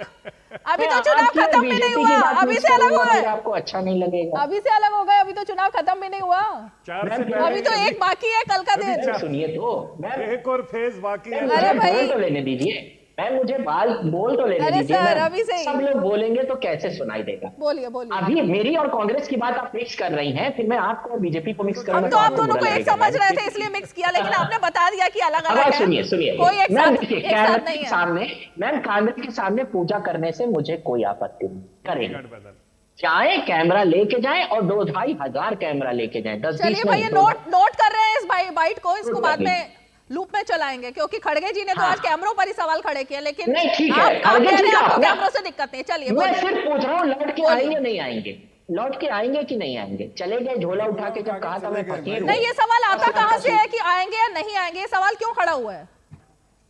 अभी तो चुनाव खत्म भी नहीं हुआ। अभी से अलग हो गए, आपको अच्छा नहीं लगेगा। अभी से अलग हो गए, अभी तो चुनाव खत्म भी नहीं हुआ। अभी तो एक बाकी है, कल का दिन। सुनिए तो, एक और फेज बाकी है। अरे भाई, तो लेने दीजिए, मैं मुझे बोल तो लेने दीजिए। अभी से सब लोग बोलेंगे तो कैसे सुनाई देगा? बोलिए। अभी मेरी और कांग्रेस की बात आप मिक्स कर रही हैं, फिर मैं आपको और बीजेपी को मिक्स करूंगा। हम तो आप दोनों को एक समझ रहे थे, इसलिए मिक्स किया, लेकिन आपने बता दिया कि अलग अलग है। सुनिए, कोई एक साथ नहीं है। सामने मैम, कांग्रेस के सामने पूजा करने से मुझे कोई आपत्ति नहीं। करें, चाहे कैमरा लेके जाएं और 2-2.5 हजार कैमरा लेके जाएं। 10-20 चलिए भाई, नोट कर रहे हैं इस बाइट को। इसको बाद में लूप में चलाएंगे, क्योंकि खड़गे जी ने तो आज कैमरों पर ही सवाल खड़े किए। लेकिन नहीं, ठीक है, आपको कैमरों से दिक्कत नहीं। चलिए, मैं सिर्फ पूछ रहा हूँ, लौट के आएंगे नहीं आएंगे? लौट के आएंगे कि नहीं आएंगे? चले गए झोला उठा के, जब कहा था मैं फकीर हूं। नहीं, ये सवाल आता कहां से है कि आएंगे या नहीं आएंगे? ये सवाल क्यों खड़ा हुआ है?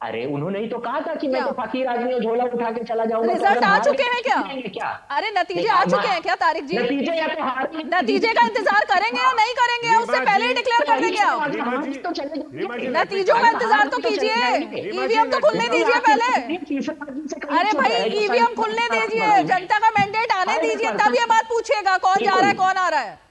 अरे उन्होंने ही तो कहा था कि मैं तो फकीर आदमी हूं, झोला उठा के चला जाऊंगा। रिजल्ट आ चुके हैं क्या? अरे नतीजे आ चुके हैं क्या तारिक जी? नतीजे या तो हार, नतीजे का इंतजार करेंगे या नहीं करेंगे? उससे पहले ही डिक्लेयर कर देंगे आप? नतीजों का इंतजार तो कीजिए, ईवीएम तो खुलने दीजिए पहले। अरे भाई ईवीएम खुलने दीजिए, जनता का मैंडेट आने दीजिए, तब ये बात पूछिएगा कौन जा रहा है कौन आ रहा है।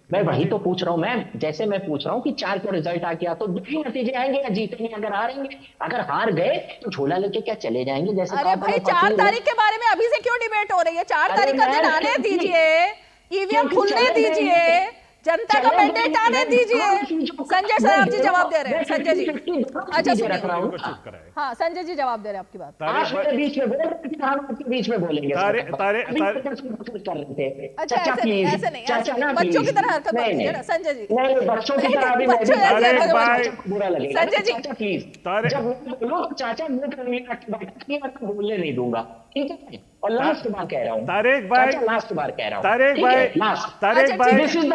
मैं वही तो पूछ रहा हूँ मैम, जैसे मैं पूछ रहा हूँ कि 4 को रिजल्ट आ गया तो 2 ही नतीजे आएंगे या जीतेंगे? अगर हारेंगे, अगर हार गए तो झोला लेके क्या चले जाएंगे? जैसे अरे भाई 4 तारीख के बारे में अभी से क्यों डिबेट हो रही है? 4 तारीख का दिन आने दीजिए, ईवीएम खुलने दीजिए, जनता का मैंडेट आने दीजिए। संजय सर आप जी जवाब दे रहे हैं। संजय जी अच्छा सुनिए, हाँ संजय जी जवाब दे रहे हैं आपकी बात। बीच में बोल रहे थे, हम आपके बीच में बोलेंगे। अच्छा ऐसे नहीं, बच्चों की तरह हरकत मत कीजिए ना संजय जी। नहीं बच्चों की तरह भी बुरा लगेगा संजय जी। प्लीज जब मैं बोलूं चाचा मुंह पर बोलने नहीं दूंगा, ठीक है? और लास्ट बार कह रहा हूँ तारिक भाई, लास्ट बार कह रहा हूँ तारिक भाई, तारिक भाई दिस इज द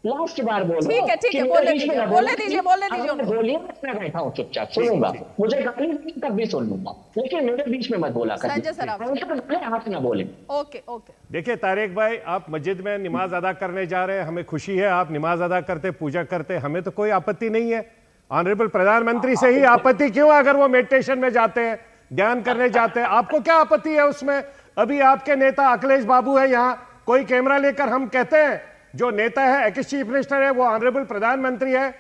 लास्ट बार बोल रहा हूं। ठीक है बोलने दीजिए। बोलिए, मैं बैठा हूँ चुपचाप सुनूंगा, मुझे गाली तब भी सुन लूंगा, लेकिन मेरे बीच में मत बोला कर। संजय सर आप ना बोले। ओके। देखिए तारिक भाई, आप मस्जिद में नमाज अदा करने जा रहे हैं, हमें खुशी है, आप नमाज अदा करते, पूजा करते, हमें तो कोई आपत्ति नहीं है। ऑनरेबल प्रधानमंत्री से ही आपत्ति क्यों? अगर वो मेडिटेशन में जाते हैं, ध्यान करने जाते हैं, आपको क्या आपत्ति है उसमें? अभी आपके नेता अखिलेश बाबू है यहाँ, कोई कैमरा लेकर हम कहते हैं जो नेता है, एक्स चीफ मिनिस्टर है, वो ऑनरेबल प्रधानमंत्री है,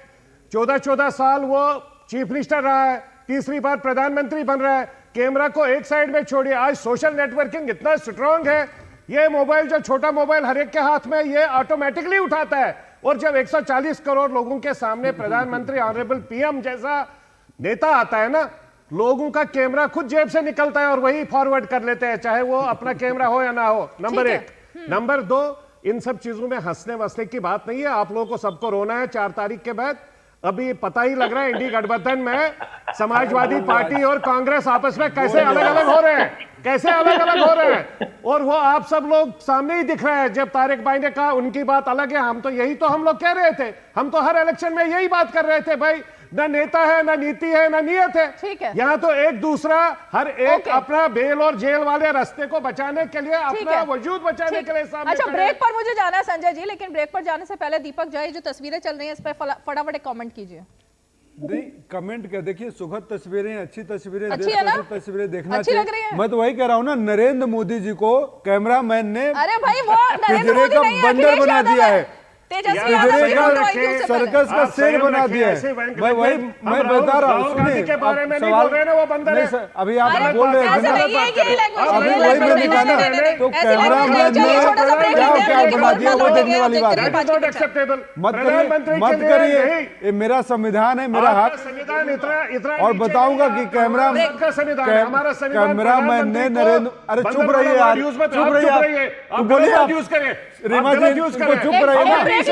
14 साल वो चीफ मिनिस्टर रहा है, तीसरी बार प्रधानमंत्री बन रहा है। कैमरा को एक साइड में छोड़िए, आज सोशल नेटवर्किंग इतना स्ट्रांग है, ये मोबाइल जो छोटा मोबाइल हर एक के हाथ में, ये ऑटोमेटिकली उठाता है। और जब 140 करोड़ लोगों के सामने प्रधानमंत्री ऑनरेबल पीएम जैसा नेता आता है ना, लोगों का कैमरा खुद जेब से निकलता है और वही फॉरवर्ड कर लेते हैं, चाहे वो अपना कैमरा हो या ना हो। नंबर 1। नंबर 2, इन सब चीजों में हंसने वसने की बात नहीं है। आप लोगों को सबको रोना है 4 तारीख के बाद। अभी पता ही लग रहा है इंडी गठबंधन में समाजवादी पार्टी और कांग्रेस आपस में कैसे अलग अलग हो रहे हैं, और वो आप सब लोग सामने ही दिख रहा है। जब तारिक भाई ने कहा उनकी बात अलग है, हम लोग कह रहे थे, हम तो हर इलेक्शन में यही बात कर रहे थे भाई, ना नेता है, ना नीति है, ना नियत है। ठीक है, यहाँ तो एक दूसरा हर एक अपना बेल और जेल वाले रास्ते को बचाने के लिए, अपना वजूद बचाने के लिए सामने। अच्छा ब्रेक पर मुझे जाना है संजय जी, लेकिन ब्रेक पर जाने से पहले दीपक जी जो तस्वीरें चल रही हैं इस पर फटाफट कमेंट कीजिए। नहीं कमेंट क्या, देखिए सुखद तस्वीरें, अच्छी तस्वीरें, तस्वीरें देखना चाहिए। मैं तो वही कह रहा हूँ ना, नरेंद्र मोदी जी को कैमरामैन ने पिंजरे का बंदर बना दिया है, सर्कस का शेर बना दिया है। मैं बता रहा हूँ, सुनिए अभी आप बोल रहे हैं, अभी वही मैंने कहा ना, तो कैमरामैन ने क्या बना दिया, वो देखने वाली बात है। मत करिए, ये मेरा संविधान है, मेरा हक, और बताऊंगा कि कैमरामैन ने नरेंद्र, अरे चुप रहिए यार, चुप रहिए, बोलिए आप, रीमा जी चुप रहिए। ब्रेक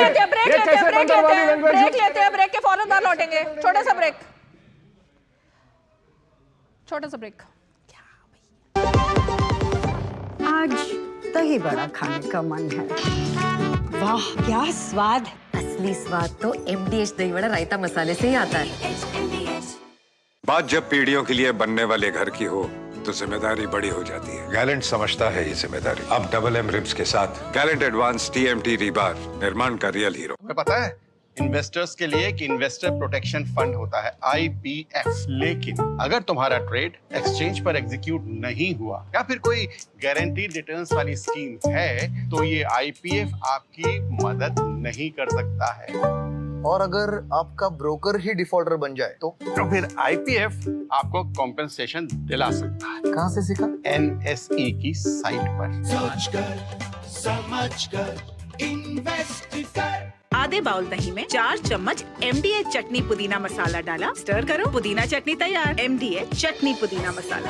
लेते हैं, ब्रेक के फौरन बाद लौटेंगे। छोटा सा ब्रेक। आज दही बड़ा खाने का मन है। वाह क्या स्वाद, असली स्वाद तो MDH दही बड़ा रायता मसाले से ही आता है। बात जब पीढ़ियों के लिए बनने वाले घर की हो तो जिम्मेदारी बड़ी हो जाती है। गैलेंट समझता है ये जिम्मेदारी। अब डबल M रिब्स के साथ गैलेंट एडवांस TMT रीबार, निर्माण का रियल हीरो। तुम्हें पता है इन्वेस्टर्स के लिए एक इन्वेस्टर प्रोटेक्शन फंड होता है IPF, लेकिन अगर तुम्हारा ट्रेड एक्सचेंज पर एग्जीक्यूट नहीं हुआ या फिर कोई गारंटीड रिटर्न्स वाली स्कीम है तो ये IPF आपकी मदद नहीं कर सकता है। और अगर आपका ब्रोकर ही डिफॉल्टर बन जाए तो फिर IPF आपको कॉम्पेंसेशन दिला सकता है। कहाँ से सीखा? NSE की साइट पर। समझकर इन्वेस्ट कर। आधे बाउल दही में 4 चम्मच MDH चटनी पुदीना मसाला डाला, स्टर करो, पुदीना चटनी तैयार। MDH चटनी पुदीना मसाला।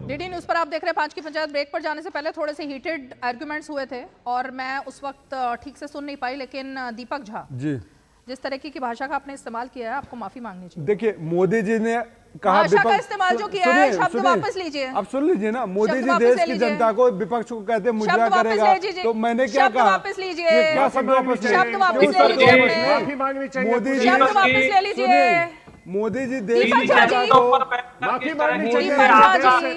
DD न्यूज पर आप देख रहे हैं 5 की पंचायत। ब्रेक पर जाने से पहले थोड़े से हीटेड आर्गुमेंट्स हुए थे और मैं उस वक्त ठीक से सुन नहीं पाई, लेकिन दीपक झा जी जिस तरीके की भाषा का आपने इस्तेमाल किया है आपको माफी मांगनी चाहिए। देखिए मोदी जी ने कहा भाषा का इस्तेमाल जो किया है, शब्द वापस लीजिए। अब सुन लीजिए ना, मोदी शब्द जी वापस देश ले की लीजिए। जनता को, विपक्ष को कहते हैं मुजरा शब्द वापस करेगा, ले लीजिए। तो मैंने क्या शब्द कहा? वापस लीजिए। ये क्या शब्द वापस लीजिए? शब्द वापस ले लीजिए। माफी मांगनी चाहिए। मोदी जी शब्द वापस ले लीजिए। मोदी जी देश दीपक की झा जनता जी, को माफी मांगनी चाहिए। दीपक झा जी,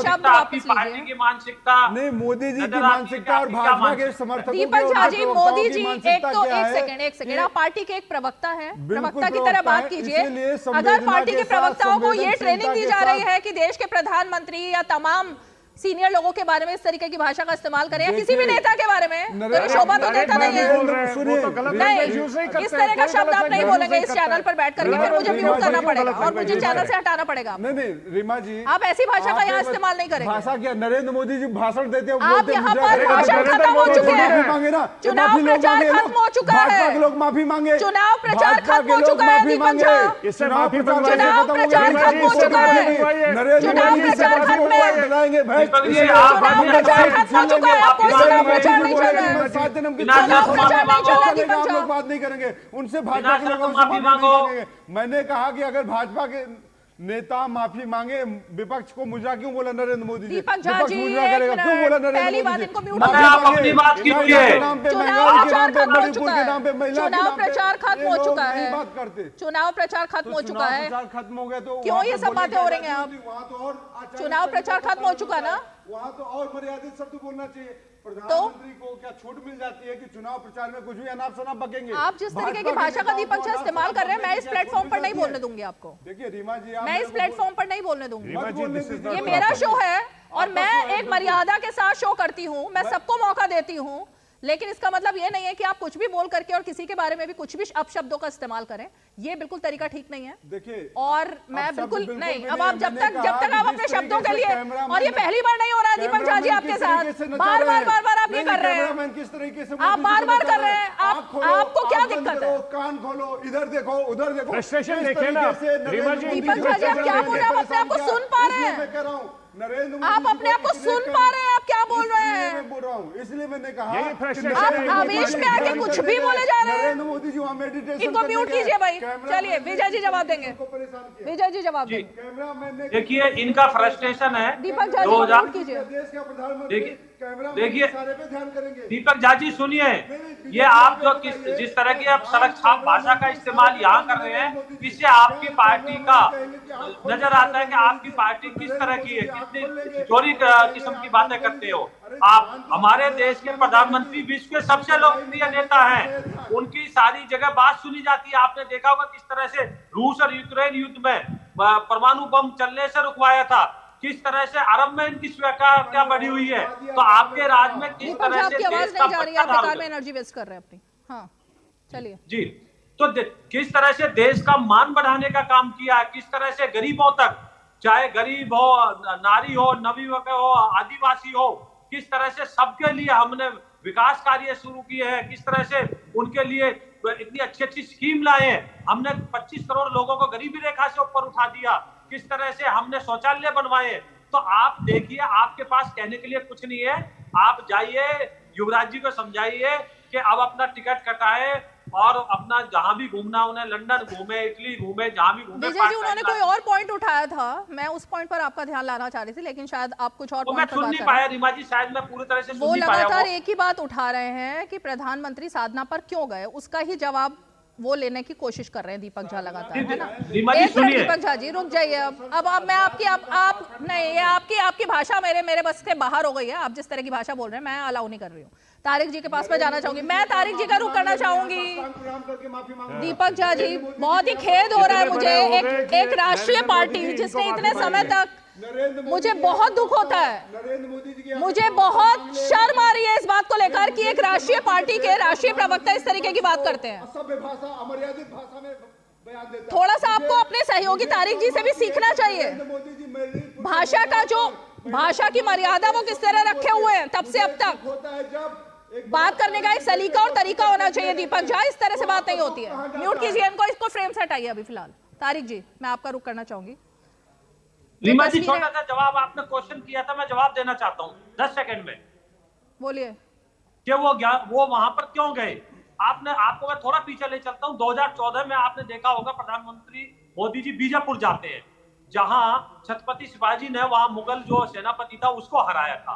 शब्द आपकी वापस पार्टी लीजिए। की मानसिकता नहीं, मोदी जी की नजर आती है मानसिकता और आपकी क्या भाजपा के मानसिकता? समर्थकों की दीपक और झा जी, प्रवक्ताओं मोदी की जी, एक मानसिकता तो क्या एक है सेकंड, एक सेकंड, कि आप पार्टी के एक प्रवक्ता हैं, बिल्कुल प्रवक्ता की तरह प्रवक्ता बात है, कीजिए। इसीलिए अगर संवेदना पार्टी के के साथ, प्रवक्ताओं को ये संवेदनशीलता ट्रेनिंग दी के जा रही साथ- है कि देश के प्रधानमंत्री या तमाम सीनियर लोगों के बारे में इस तरीके की भाषा का इस्तेमाल करें, या किसी भी नेता के बारे में, तो ये शोभा तो देता नहीं है। नहीं, इस तरह का शब्द आप नहीं बोलेंगे इस चैनल पर बैठ करके, फिर मुझे म्यूट करना पड़ेगा और मुझे चैनल से हटाना पड़ेगा। नहीं, रीमा जी, आप ऐसी भाषा का यहाँ इस्तेमाल नहीं करेंगे। भाषा क्या, नरेंद्र मोदी जी भाषण देते हैं, आप यहाँ पर भाषण खत्म हो चुके हैं, मांगे ना, चुनाव प्रचार खत्म हो चुका है, भाजपा के लोग माफी मांगे, चुनाव प्रचार खत्म हो चुका है, दीपक झा, चुनाव प्रचार खत्म हो चुका है, चुनाव प्रचार खत्म है, चुनाव प्रचार खत्म हो चुका है, कोई चुनाव प्रचार नहीं चल रहा है, चुनाव प्रचार नहीं चल रहा, दीपक झा। बात नहीं करेंगे उनसे, भाजपा के लोगों से माफी मांगेंगे। मैंने कहा कि अगर भाजपा के नेता माफी मांगे, विपक्ष को मुजरा क्यों बोला नरेंद्र मोदी जी? दीपक झा विपक्ष जी, मुजरा करेगा क्यों बोला नरेंद्र पहली बात मोदी इनको जी? म्यूट माफी करें। आप मांगे, अपनी बात कीजिए। महिला के नाम पे, चुनाव महंगाई के प्रचार नाम पे, खत्म हो मणिपुर चुका के है, नाम पे, महिला के चुनाव नाम पे प्रचार खत्म ये हो लोग चुका नहीं है, बात करते। चुनाव प्रचार खत्म हो चुका है, चुनाव प्रचार खत्म हो गया तो क्यों वहाँ ये पे सब बोलने बातें की हो रही हैं आजादी आप? नहीं, वहाँ तो और आचार्य चुनाव संहिता प्रचार का खत्म हो पालन चुका होता ना? है। वहाँ तो और मर्यादित शब्द बोलना चाहिए। प्रधानमंत्री को क्या छूट मिल जाती है कि चुनाव प्रचार में कुछ भी अनाप शनाप बकेंगे? आप जिस तरीके की भाषा का दीपक झा इस्तेमाल कर रहे हैं, मैं इस प्लेटफॉर्म पर नहीं बोलने दूंगी आपको। देखिए रीमा जी, मैं इस प्लेटफॉर्म पर नहीं बोलने दूंगी। ये ये मेरा शो है और मैं एक मर्यादा के साथ शो करती हूँ, मैं सबको मौका देती हूँ, लेकिन इसका मतलब ये नहीं है कि आप कुछ भी बोल करके और किसी के बारे में भी कुछ भी अपशब्दों का इस्तेमाल करें। ये बिल्कुल तरीका ठीक नहीं है। देखिए, और मैं बिल्कुल नहीं, अब आप जब तक आप अपने शब्दों के लिए, कैमरा और ये पहली बार नहीं हो रहा है दीपक झा जी आपके साथ, बार बार आप ये कर रहे हैं, किस तरीके से आप बार कर रहे हैं। आपको क्या दिक्कत है? कान खोलो, इधर देखो, उधर देखो, फ्रस्ट्रेशन देखिए ना रीमा जी। दीपक झा जी, आप क्या बोल रहे हैं? आप अपने आप को सुन पा रहे हैं? मैं कह रहा हूँ, नरेंद्र आप अपने आप को सुन पा रहे हैं? आप क्या बोल रहे हैं? मैं बोल रहा हूँ, इसलिए मैंने कहा यही फ्रस्ट्रेशन आप है। आवेश में आके कुछ भी बोले जा रहे हैं। नरेंद्र मोदी जी वहाँ मेडिटेशन इनको म्यूट कीजिए भाई। चलिए विजय जी जवाब देंगे, विजय जी जवाब देंगे। कैमरा मैंने देखिए, इनका फ्रस्ट्रेशन है। दीपक झा जी 2000 म्यूट कीजिए। देश का प्रधानमंत्री देखिए, सारे पे ध्यान करेंगे। दीपक झा जी सुनिए, ये आप जो जिस तरह की आप सड़क छाप भाषा का इस्तेमाल यहाँ कर रहे हैं, इससे आपकी पार्टी का नजर आता है कि आपकी पार्टी किस तरह की है, कितनी चोरी किस्म की बातें करते हो आप। हमारे देश के प्रधानमंत्री विश्व के सबसे लोकप्रिय नेता हैं, उनकी सारी जगह बात सुनी जाती है। आपने देखा होगा किस तरह से रूस और यूक्रेन युद्ध में परमाणु बम चलने से रुकवाया था, किस तरह से अरब में इनकी स्वीकार क्या बढ़ी हुई है। तो आपके राज में किस तरह से आपकी आवाज नहीं जा रही है, आप बेकार में एनर्जी वेस्ट कर रहे हैं अपनी। हाँ चलिए जी, तो किस तरह से देश का मान बढ़ाने का काम किया है, किस तरह से गरीबों तक, चाहे गरीब हो, नारी हो, नवयुवक हो, आदिवासी हो, किस तरह से सबके लिए हमने विकास कार्य शुरू किए हैं, किस तरह से उनके लिए इतनी अच्छी अच्छी स्कीम लाए हैं। हमने 25 करोड़ लोगों को गरीबी रेखा से ऊपर उठा दिया, किस तरह से हमने शौचालय बनवाए। तो आप देखिए, आपके पास कहने के लिए कुछ नहीं है। आप जाइए, युवराज जी को समझाइए कि अब अपना टिकट कटाए और अपना जहां भी घूमना, उन्हें लंदन घूमे, इटली घूमे, जहां भी घूमे। विजय जी, उन्होंने कोई और पॉइंट उठाया था, मैं उस पॉइंट पर आपका ध्यान लाना चाह रही थी, लेकिन शायद आप कुछ और मैं सुन नहीं पाया रीमा जी, शायद मैं पूरी तरह से सुन नहीं पाया। वो लगातार एक ही बात उठा रहे हैं कि प्रधानमंत्री साधना पर क्यों गए, उसका ही जवाब वो लेने की कोशिश कर रहे हैं दीपक झा लगातार, है ना। एक मिनट दीपक झा जी रुक जाइए। अब मैं आपकी आप नहीं, ये आपकी भाषा मेरे बस से बाहर हो गई है। आप जिस तरह की भाषा बोल रहे हैं मैं अलाउ नहीं कर रही हूँ। तारिक जी के पास मैं जाना चाहूंगी, मैं तारिक जी का रुख करना चाहूंगी। दीपक झा जी, बहुत ही खेद हो रहा है मुझे, एक राष्ट्रीय पार्टी जिसने इतने समय तक, मुझे बहुत दुख होता है, मुझे बहुत शर्म आ रही है इस बात को लेकर कि एक राष्ट्रीय पार्टी के राष्ट्रीय प्रवक्ता इस तरीके की बात करते हैं। थोड़ा सा आपको अपने सहयोगी तारिक जी से भी सीखना चाहिए। भाषा का जो भाषा की मर्यादा वो किस तरह रखे हुए हैं, तब से अब तक बात करने का एक सलीका और तरीका होना चाहिए। दीपक झा, इस तरह से बात नहीं होती है। म्यूट कीजिए इनको, इसको फ्रेम से हटाइए अभी फिलहाल। तारिक जी, मैं आपका रुख करना चाहूंगी। रीमा जी, छोटा सा जवाब, आपने क्वेश्चन किया था, मैं जवाब देना चाहता हूँ 10 सेकंड में। बोलिए कि वो वहां पर क्यों गए। आपको मैं थोड़ा पीछे ले चलता हूँ। 2014 में आपने देखा होगा प्रधानमंत्री मोदी जी बीजापुर जाते हैं। जहां छत्रपति शिवाजी ने वहां मुगल जो सेनापति था उसको हराया था।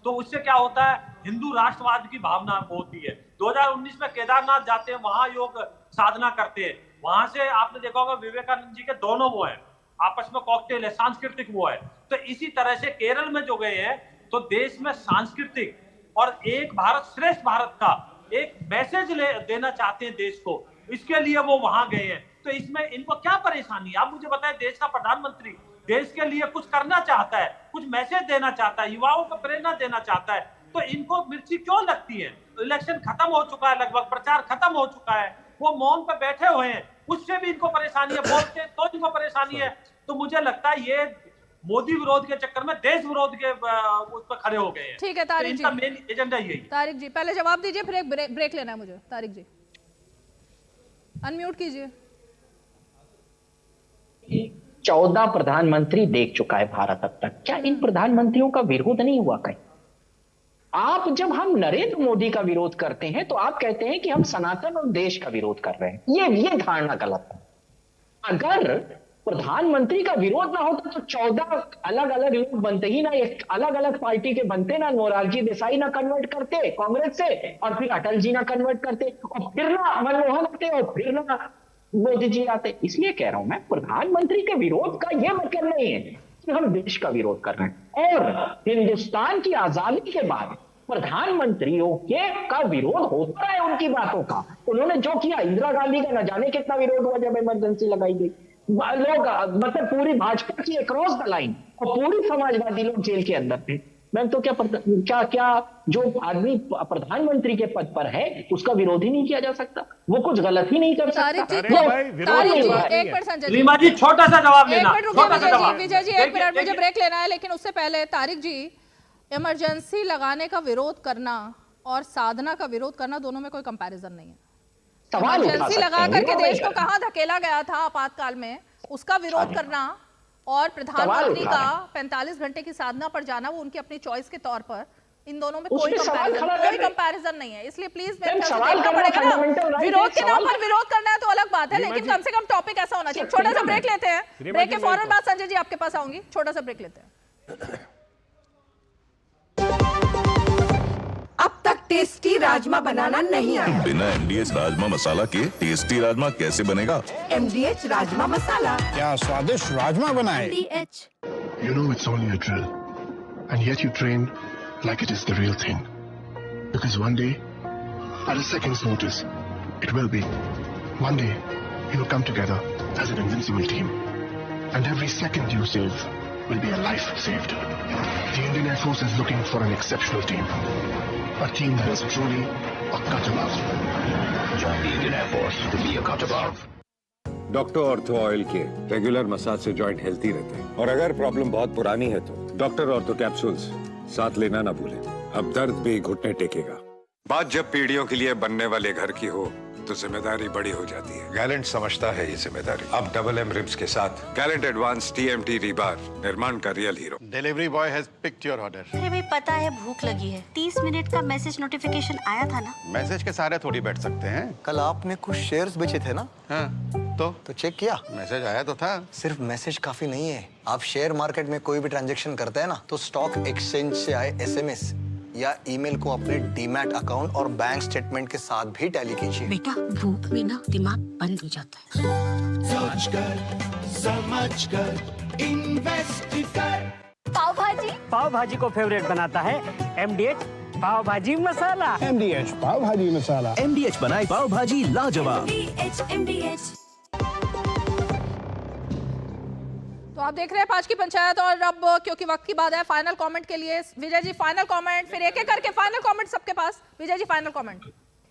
तो उससे क्या होता है, हिंदू राष्ट्रवाद की भावना होती है। 2019 में केदारनाथ जाते हैं, वहां योग साधना करते हैं, वहां से आपने देखा होगा विवेकानंद जी के दोनों वो है, आपस में कॉकटेल है, सांस्कृतिक वो है। तो इसी तरह से केरल में जो गए हैं तो देश में सांस्कृतिक और एक भारत श्रेष्ठ भारत का एक मैसेज देना चाहते हैं देश को, इसके लिए वो वहां गए हैं। तो इसमें इनको क्या परेशानी है, आप मुझे बताएं। देश का प्रधानमंत्री देश के लिए कुछ करना चाहता है, कुछ मैसेज देना चाहता है, युवाओं को प्रेरणा देना चाहता है, तो इनको मिर्ची क्यों लगती है? इलेक्शन खत्म हो चुका है, लगभग प्रचार खत्म हो चुका है, वो मौन पे बैठे हुए हैं, उससे भी इनको परेशानी है, बोलते हैं तो इनको परेशानी है। तो मुझे लगता है ये मोदी विरोध के चक्कर में देश विरोध के उस पर खड़े हो गए हैं। ठीक है तारिक जी, इनका मेन एजेंडा यही है। तारिक जी पहले जवाब दीजिए, फिर एक ब्रेक लेना है मुझे। तारिक जी अनम्यूट कीजिए। 14 प्रधानमंत्री देख चुका है भारत अब तक, क्या इन प्रधानमंत्रियों का विरोध नहीं हुआ कहीं? आप जब हम नरेंद्र मोदी का विरोध करते हैं तो आप कहते हैं कि हम सनातन और देश का विरोध कर रहे हैं। ये धारणा गलत है। अगर प्रधानमंत्री का विरोध ना होता तो 14 अलग अलग लोग बनते ही ना, एक अलग अलग पार्टी के बनते ना, मोरारजी देसाई ना कन्वर्ट करते कांग्रेस से, और फिर अटल जी ना कन्वर्ट करते, और फिर ना मनमोहन आते, और फिर ना मोदी जी आते। इसलिए कह रहा हूं मैं, प्रधानमंत्री के विरोध का यह मतलब नहीं है कि हम देश का विरोध कर रहे हैं। और हिंदुस्तान की आजादी के बाद प्रधानमंत्रियों का विरोध होता रहा है उनकी बातों का। उन्होंने जो किया, इंदिरा गांधी का न जाने कितना विरोध हुआ जब इमरजेंसी लगाई गई, लोग मतलब पूरी भाजपा की अक्रॉस द लाइन, और पूरी समाजवादी लोग जेल के अंदर थे। मैं तो क्या जो आदमी प्रधानमंत्री के पद पर है उसका विरोध ही नहीं किया जा सकता? वो कुछ गलत ही नहीं कर सकता। रीमा जी छोटा सा जवाब लेना। विजय जी एक मिनट, मुझे ब्रेक लेना है, लेकिन उससे पहले तारिक जी, इमरजेंसी लगाने का विरोध करना और साधना का विरोध करना दोनों में कोई कंपैरिजन नहीं है। इमरजेंसी लगा करके देश को कहां धकेला गया था आपातकाल में, उसका विरोध करना और प्रधानमंत्री का 45 घंटे की साधना पर जाना, वो उनकी अपनी चॉइस के तौर पर, इन दोनों में कोई कंपैरिजन नहीं है। इसलिए प्लीज देखना पड़ेगा ना, विरोध के नाम पर विरोध करना है तो अलग बात है, लेकिन कम से कम टॉपिक ऐसा होना चाहिए। छोटा सा ब्रेक लेते हैं, ब्रेक के फौरन बाद संजय जी आपके पास आऊंगी। छोटा सा ब्रेक लेते हैं। अब तक टेस्टी राजमा बनाना नहीं आया। बिना MDH राजमा मसाला के टेस्टी राजमा कैसे बनेगा? MDH राजमा मसाला। क्या स्वादिष्ट राजमा बनाए। MDH। You know it's only a drill, and yet you train like it is the real thing. Because one day, at a second's notice, it will be. One day, you'll come together as an invincible team, and every second you save will be a life saved. The Indian Air Force is looking for an exceptional team. A team that is truly a cut above. Join the Indian Air Force to be a cut above. Doctor ortho oil के regular massage से joint healthy रहते हैं, और अगर problem बहुत पुरानी है तो डॉक्टर ऑर्थो कैप्सूल्स साथ लेना ना भूलें। अब दर्द भी घुटने टेकेगा। बात जब पीढ़ियों के लिए बनने वाले घर की हो तो जिम्मेदारी बड़ी हो जाती है। गैलेंट समझता है ये जिम्मेदारी। अब MM रिब्स के साथ गैलेंट एडवांस TMT रीबार, निर्माण का real hero. Delivery boy has picked your order. अरे भाई पता है भूख लगी है, 30 मिनट का मैसेज नोटिफिकेशन आया था ना। मैसेज के सारे थोड़ी बैठ सकते हैं। कल आपने कुछ शेयर्स बेचे थे ना? हाँ, तो चेक किया? मैसेज आया तो था। सिर्फ मैसेज काफी नहीं है। आप शेयर मार्केट में कोई भी ट्रांजैक्शन करते हैं ना, तो स्टॉक एक्सचेंज से आए SMS या ईमेल को अपने डीमैट अकाउंट और बैंक स्टेटमेंट के साथ भी टैली कीजिए। बेटा भूख में ना दिमाग बंद हो जाता है। सोच कर, समझ कर, इन्वेस्ट कर। पाव भाजी को फेवरेट बनाता है MDH पाव भाजी मसाला। MDH पाव भाजी मसाला। MDH बनाए पाव भाजी लाजवाब। MDH। तो आप देख रहे हैं 5 की पंचायत, और अब क्योंकि वक्त की बात है फाइनल कमेंट के लिए विजय जी फाइनल कमेंट, फिर एक एक करके फाइनल कमेंट सबके पास। Vijay ji final comment.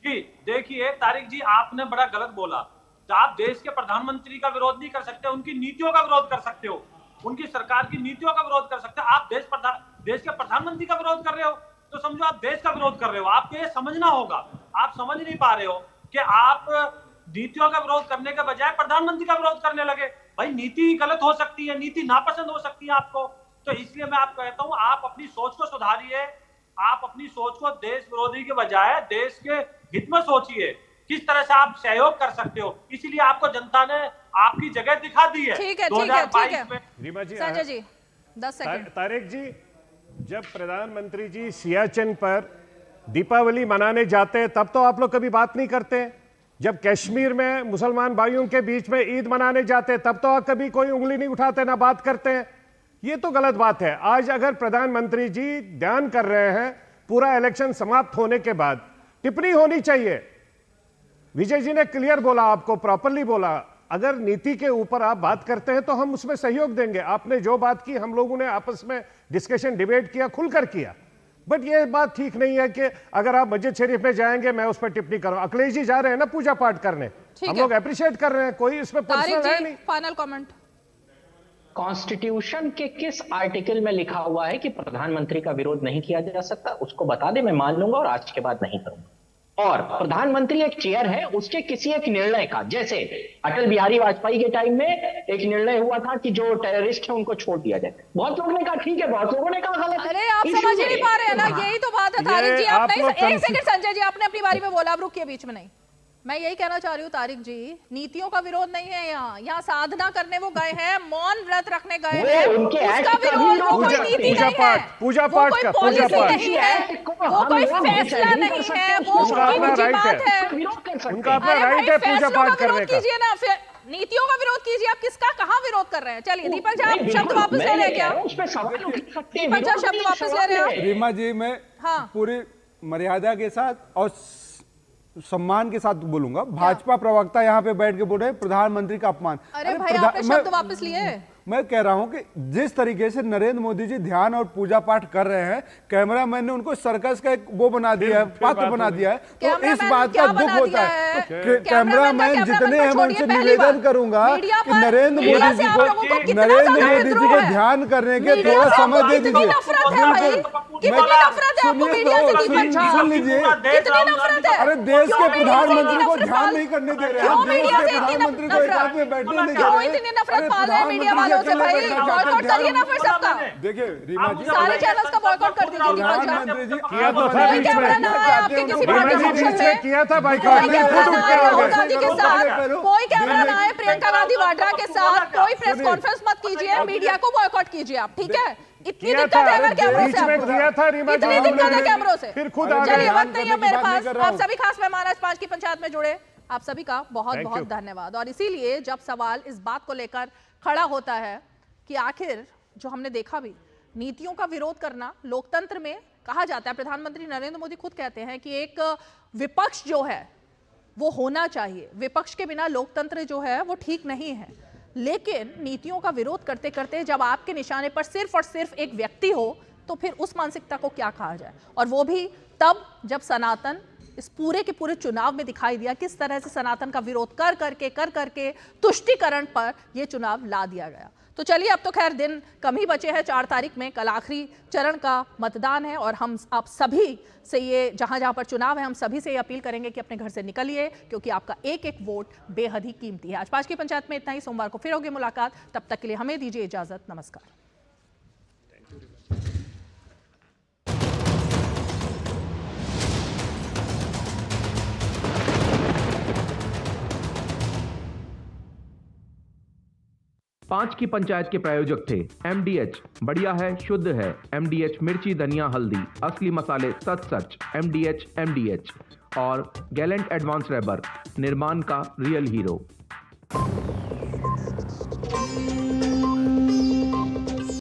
जी देखिए तारिक जी, आपने बड़ा गलत बोला। तो आप देश के प्रधानमंत्री का विरोध नहीं कर सकते, उनकी नीतियों का विरोध कर सकते हो, उनकी सरकार की नीतियों का विरोध कर सकते हो। आप देश के प्रधानमंत्री का विरोध कर रहे हो तो समझो आप देश का विरोध कर रहे हो। आपको ये समझना होगा, आप समझ नहीं पा रहे हो कि आप नीतियों का विरोध करने के बजाय प्रधानमंत्री का विरोध करने लगे। भाई नीति गलत हो सकती है, नीति नापसंद हो सकती है आपको, तो इसलिए मैं आपको कहता हूं आप अपनी सोच को सुधारिए। आप अपनी सोच को देश विरोधी के बजाय देश के हित में सोचिए, किस तरह से आप सहयोग कर सकते हो। इसीलिए आपको जनता ने आपकी जगह दिखा दी है। 2022 में रीमा जी, संजय जी 10 सेकंड। तारिक जी, जब प्रधानमंत्री जी सियाचिन पर दीपावली मनाने जाते हैं तब तो आप लोग कभी बात नहीं करते। जब कश्मीर में मुसलमान भाइयों के बीच में ईद मनाने जाते तब तो आप कभी कोई उंगली नहीं उठाते, ना बात करते हैं। ये तो गलत बात है। आज अगर प्रधानमंत्री जी ध्यान कर रहे हैं, पूरा इलेक्शन समाप्त होने के बाद टिप्पणी होनी चाहिए। विजय जी ने क्लियर बोला, आपको प्रॉपरली बोला, अगर नीति के ऊपर आप बात करते हैं तो हम उसमें सहयोग देंगे। आपने जो बात की, हम लोगों ने आपस में डिस्कशन डिबेट किया, खुलकर किया। बट ये बात ठीक नहीं है कि अगर आप मस्जिद शरीफ में जाएंगे मैं उस पर टिप्पणी करूं। अखिलेश जी जा रहे हैं ना पूजा पाठ करने, हम लोग अप्रिशिएट कर रहे हैं, कोई इसमें पर्सनल है नहीं। Final comment. कॉन्स्टिट्यूशन के किस आर्टिकल में लिखा हुआ है कि प्रधानमंत्री का विरोध नहीं किया जा सकता? उसको बता दे, मैं मान लूंगा और आज के बाद नहीं करूंगा। और प्रधानमंत्री एक चेयर है, उसके किसी एक निर्णय का, जैसे अटल बिहारी वाजपेयी के टाइम में एक निर्णय हुआ था कि जो टेररिस्ट है उनको छोड़ दिया जाए। बहुत लोगों ने कहा ठीक है, बहुत लोगों ने कहा गलत है। अरे आप समझ नहीं पा रहे हैं ना, यही तो बात है तारिक जी। आप नहीं, एक सेकंड संजय जी, आपने अपनी बारी में बोला, आप रुकिए बीच में नहीं। मैं यही कहना चाह रही हूँ तारिक जी, नीतियों का विरोध नहीं है। यहाँ साधना करने वो गए हैं, मौन व्रत रखने गए हैं, उसका विरोध, वो कोई नीति नहीं है, पूजा वो पाठ कोई का पॉलिसी नहीं है, वो कोई फैसला नहीं है, वो उनकी निजी बात है। उनका अपना राइट है पूजा पाठ करने का। कीजिए ना, फिर नीतियों का विरोध कीजिए। आप किसका कहाँ विरोध कर रहे हैं? चलिए दीपक जी, आप शब्द वापस ले रहे हैं क्या? दीपक जी शब्द वापस ले रहे हैं? रीमा जी, मैं पूरी मर्यादा के साथ और सम्मान के साथ बोलूंगा। भाजपा प्रवक्ता यहाँ पे बैठ के बोल रहे हैं प्रधानमंत्री का अपमान। अरे भाई, आपने शब्द वापस लिए। मैं कह रहा हूं कि जिस तरीके से नरेंद्र मोदी जी ध्यान और पूजा पाठ कर रहे हैं, कैमरामैन ने उनको सर्कस का एक वो बना दिया है, पात्र बना दिया है, तो इस बात का दुख होता है। तो कैमरामैन जितने हैं, मैं उनसे निवेदन करूंगा कि नरेंद्र मोदी जी को ध्यान करने के थोड़ा समय दे दीजिए। सुन लीजिए, अरे देश के प्रधानमंत्री को ध्यान नहीं करने दे रहे हैं, देश के प्रधानमंत्री को एक साथ में बैठने नहीं दे रहे हैं। से भाई बॉयकॉट करिए ना फिर सबका। देखिए रीमा जी, सारे चैनल्स का बॉयकॉट कर दीजिए। प्रधानमंत्री जी किया तो था बीच में, किया था बॉयकॉट गांधी के साथ, कोई कैमरा ना आए प्रियंका गांधी वाड्रा के साथ, कोई प्रेस कॉन्फ्रेंस मत कीजिए, मीडिया को बॉयकॉट कीजिए आप, ठीक है? इतनी दिक्कत है अगर कैमरों से, इतनी दिक्कत है कैमरों से। चलिए, वक्त नहीं है मेरे पास। आप सभी खास मेहमान आज 5 की पंचायत में जुड़े, आप सभी का बहुत बहुत धन्यवाद। और इसीलिए जब सवाल इस बात को लेकर खड़ा होता है कि आखिर जो हमने देखा भी, नीतियों का विरोध करना लोकतंत्र में कहा जाता है, प्रधानमंत्री नरेंद्र मोदी खुद कहते हैं कि एक विपक्ष जो है वो होना चाहिए, विपक्ष के बिना लोकतंत्र जो है वो ठीक नहीं है। लेकिन नीतियों का विरोध करते करते जब आपके निशाने पर सिर्फ और सिर्फ एक व्यक्ति हो, तो फिर उस मानसिकता को क्या कहा जाए? और वो भी तब जब सनातन इस पूरे के पूरे चुनाव में दिखाई दिया किस तरह से सनातन का विरोध कर करके तुष्टीकरण पर यह चुनाव ला दिया गया। तो चलिए, अब तो खैर दिन कम ही बचे हैं। 4 तारीख में कल आखिरी चरण का मतदान है और हम आप सभी से ये जहां पर चुनाव है, हम सभी से ये अपील करेंगे कि अपने घर से निकलिए, क्योंकि आपका एक एक वोट बेहद ही कीमती है। आज 5 की पंचायत में इतना ही। सोमवार को फिर होगी मुलाकात, तब तक के लिए हमें दीजिए इजाजत। नमस्कार। पांच की पंचायत के प्रायोजक थे MDH, बढ़िया है, शुद्ध है। MDH मिर्ची, धनिया, हल्दी, असली मसाले, सच। MDH और गैलेंट एडवांस रबर, निर्माण का रियल हीरो।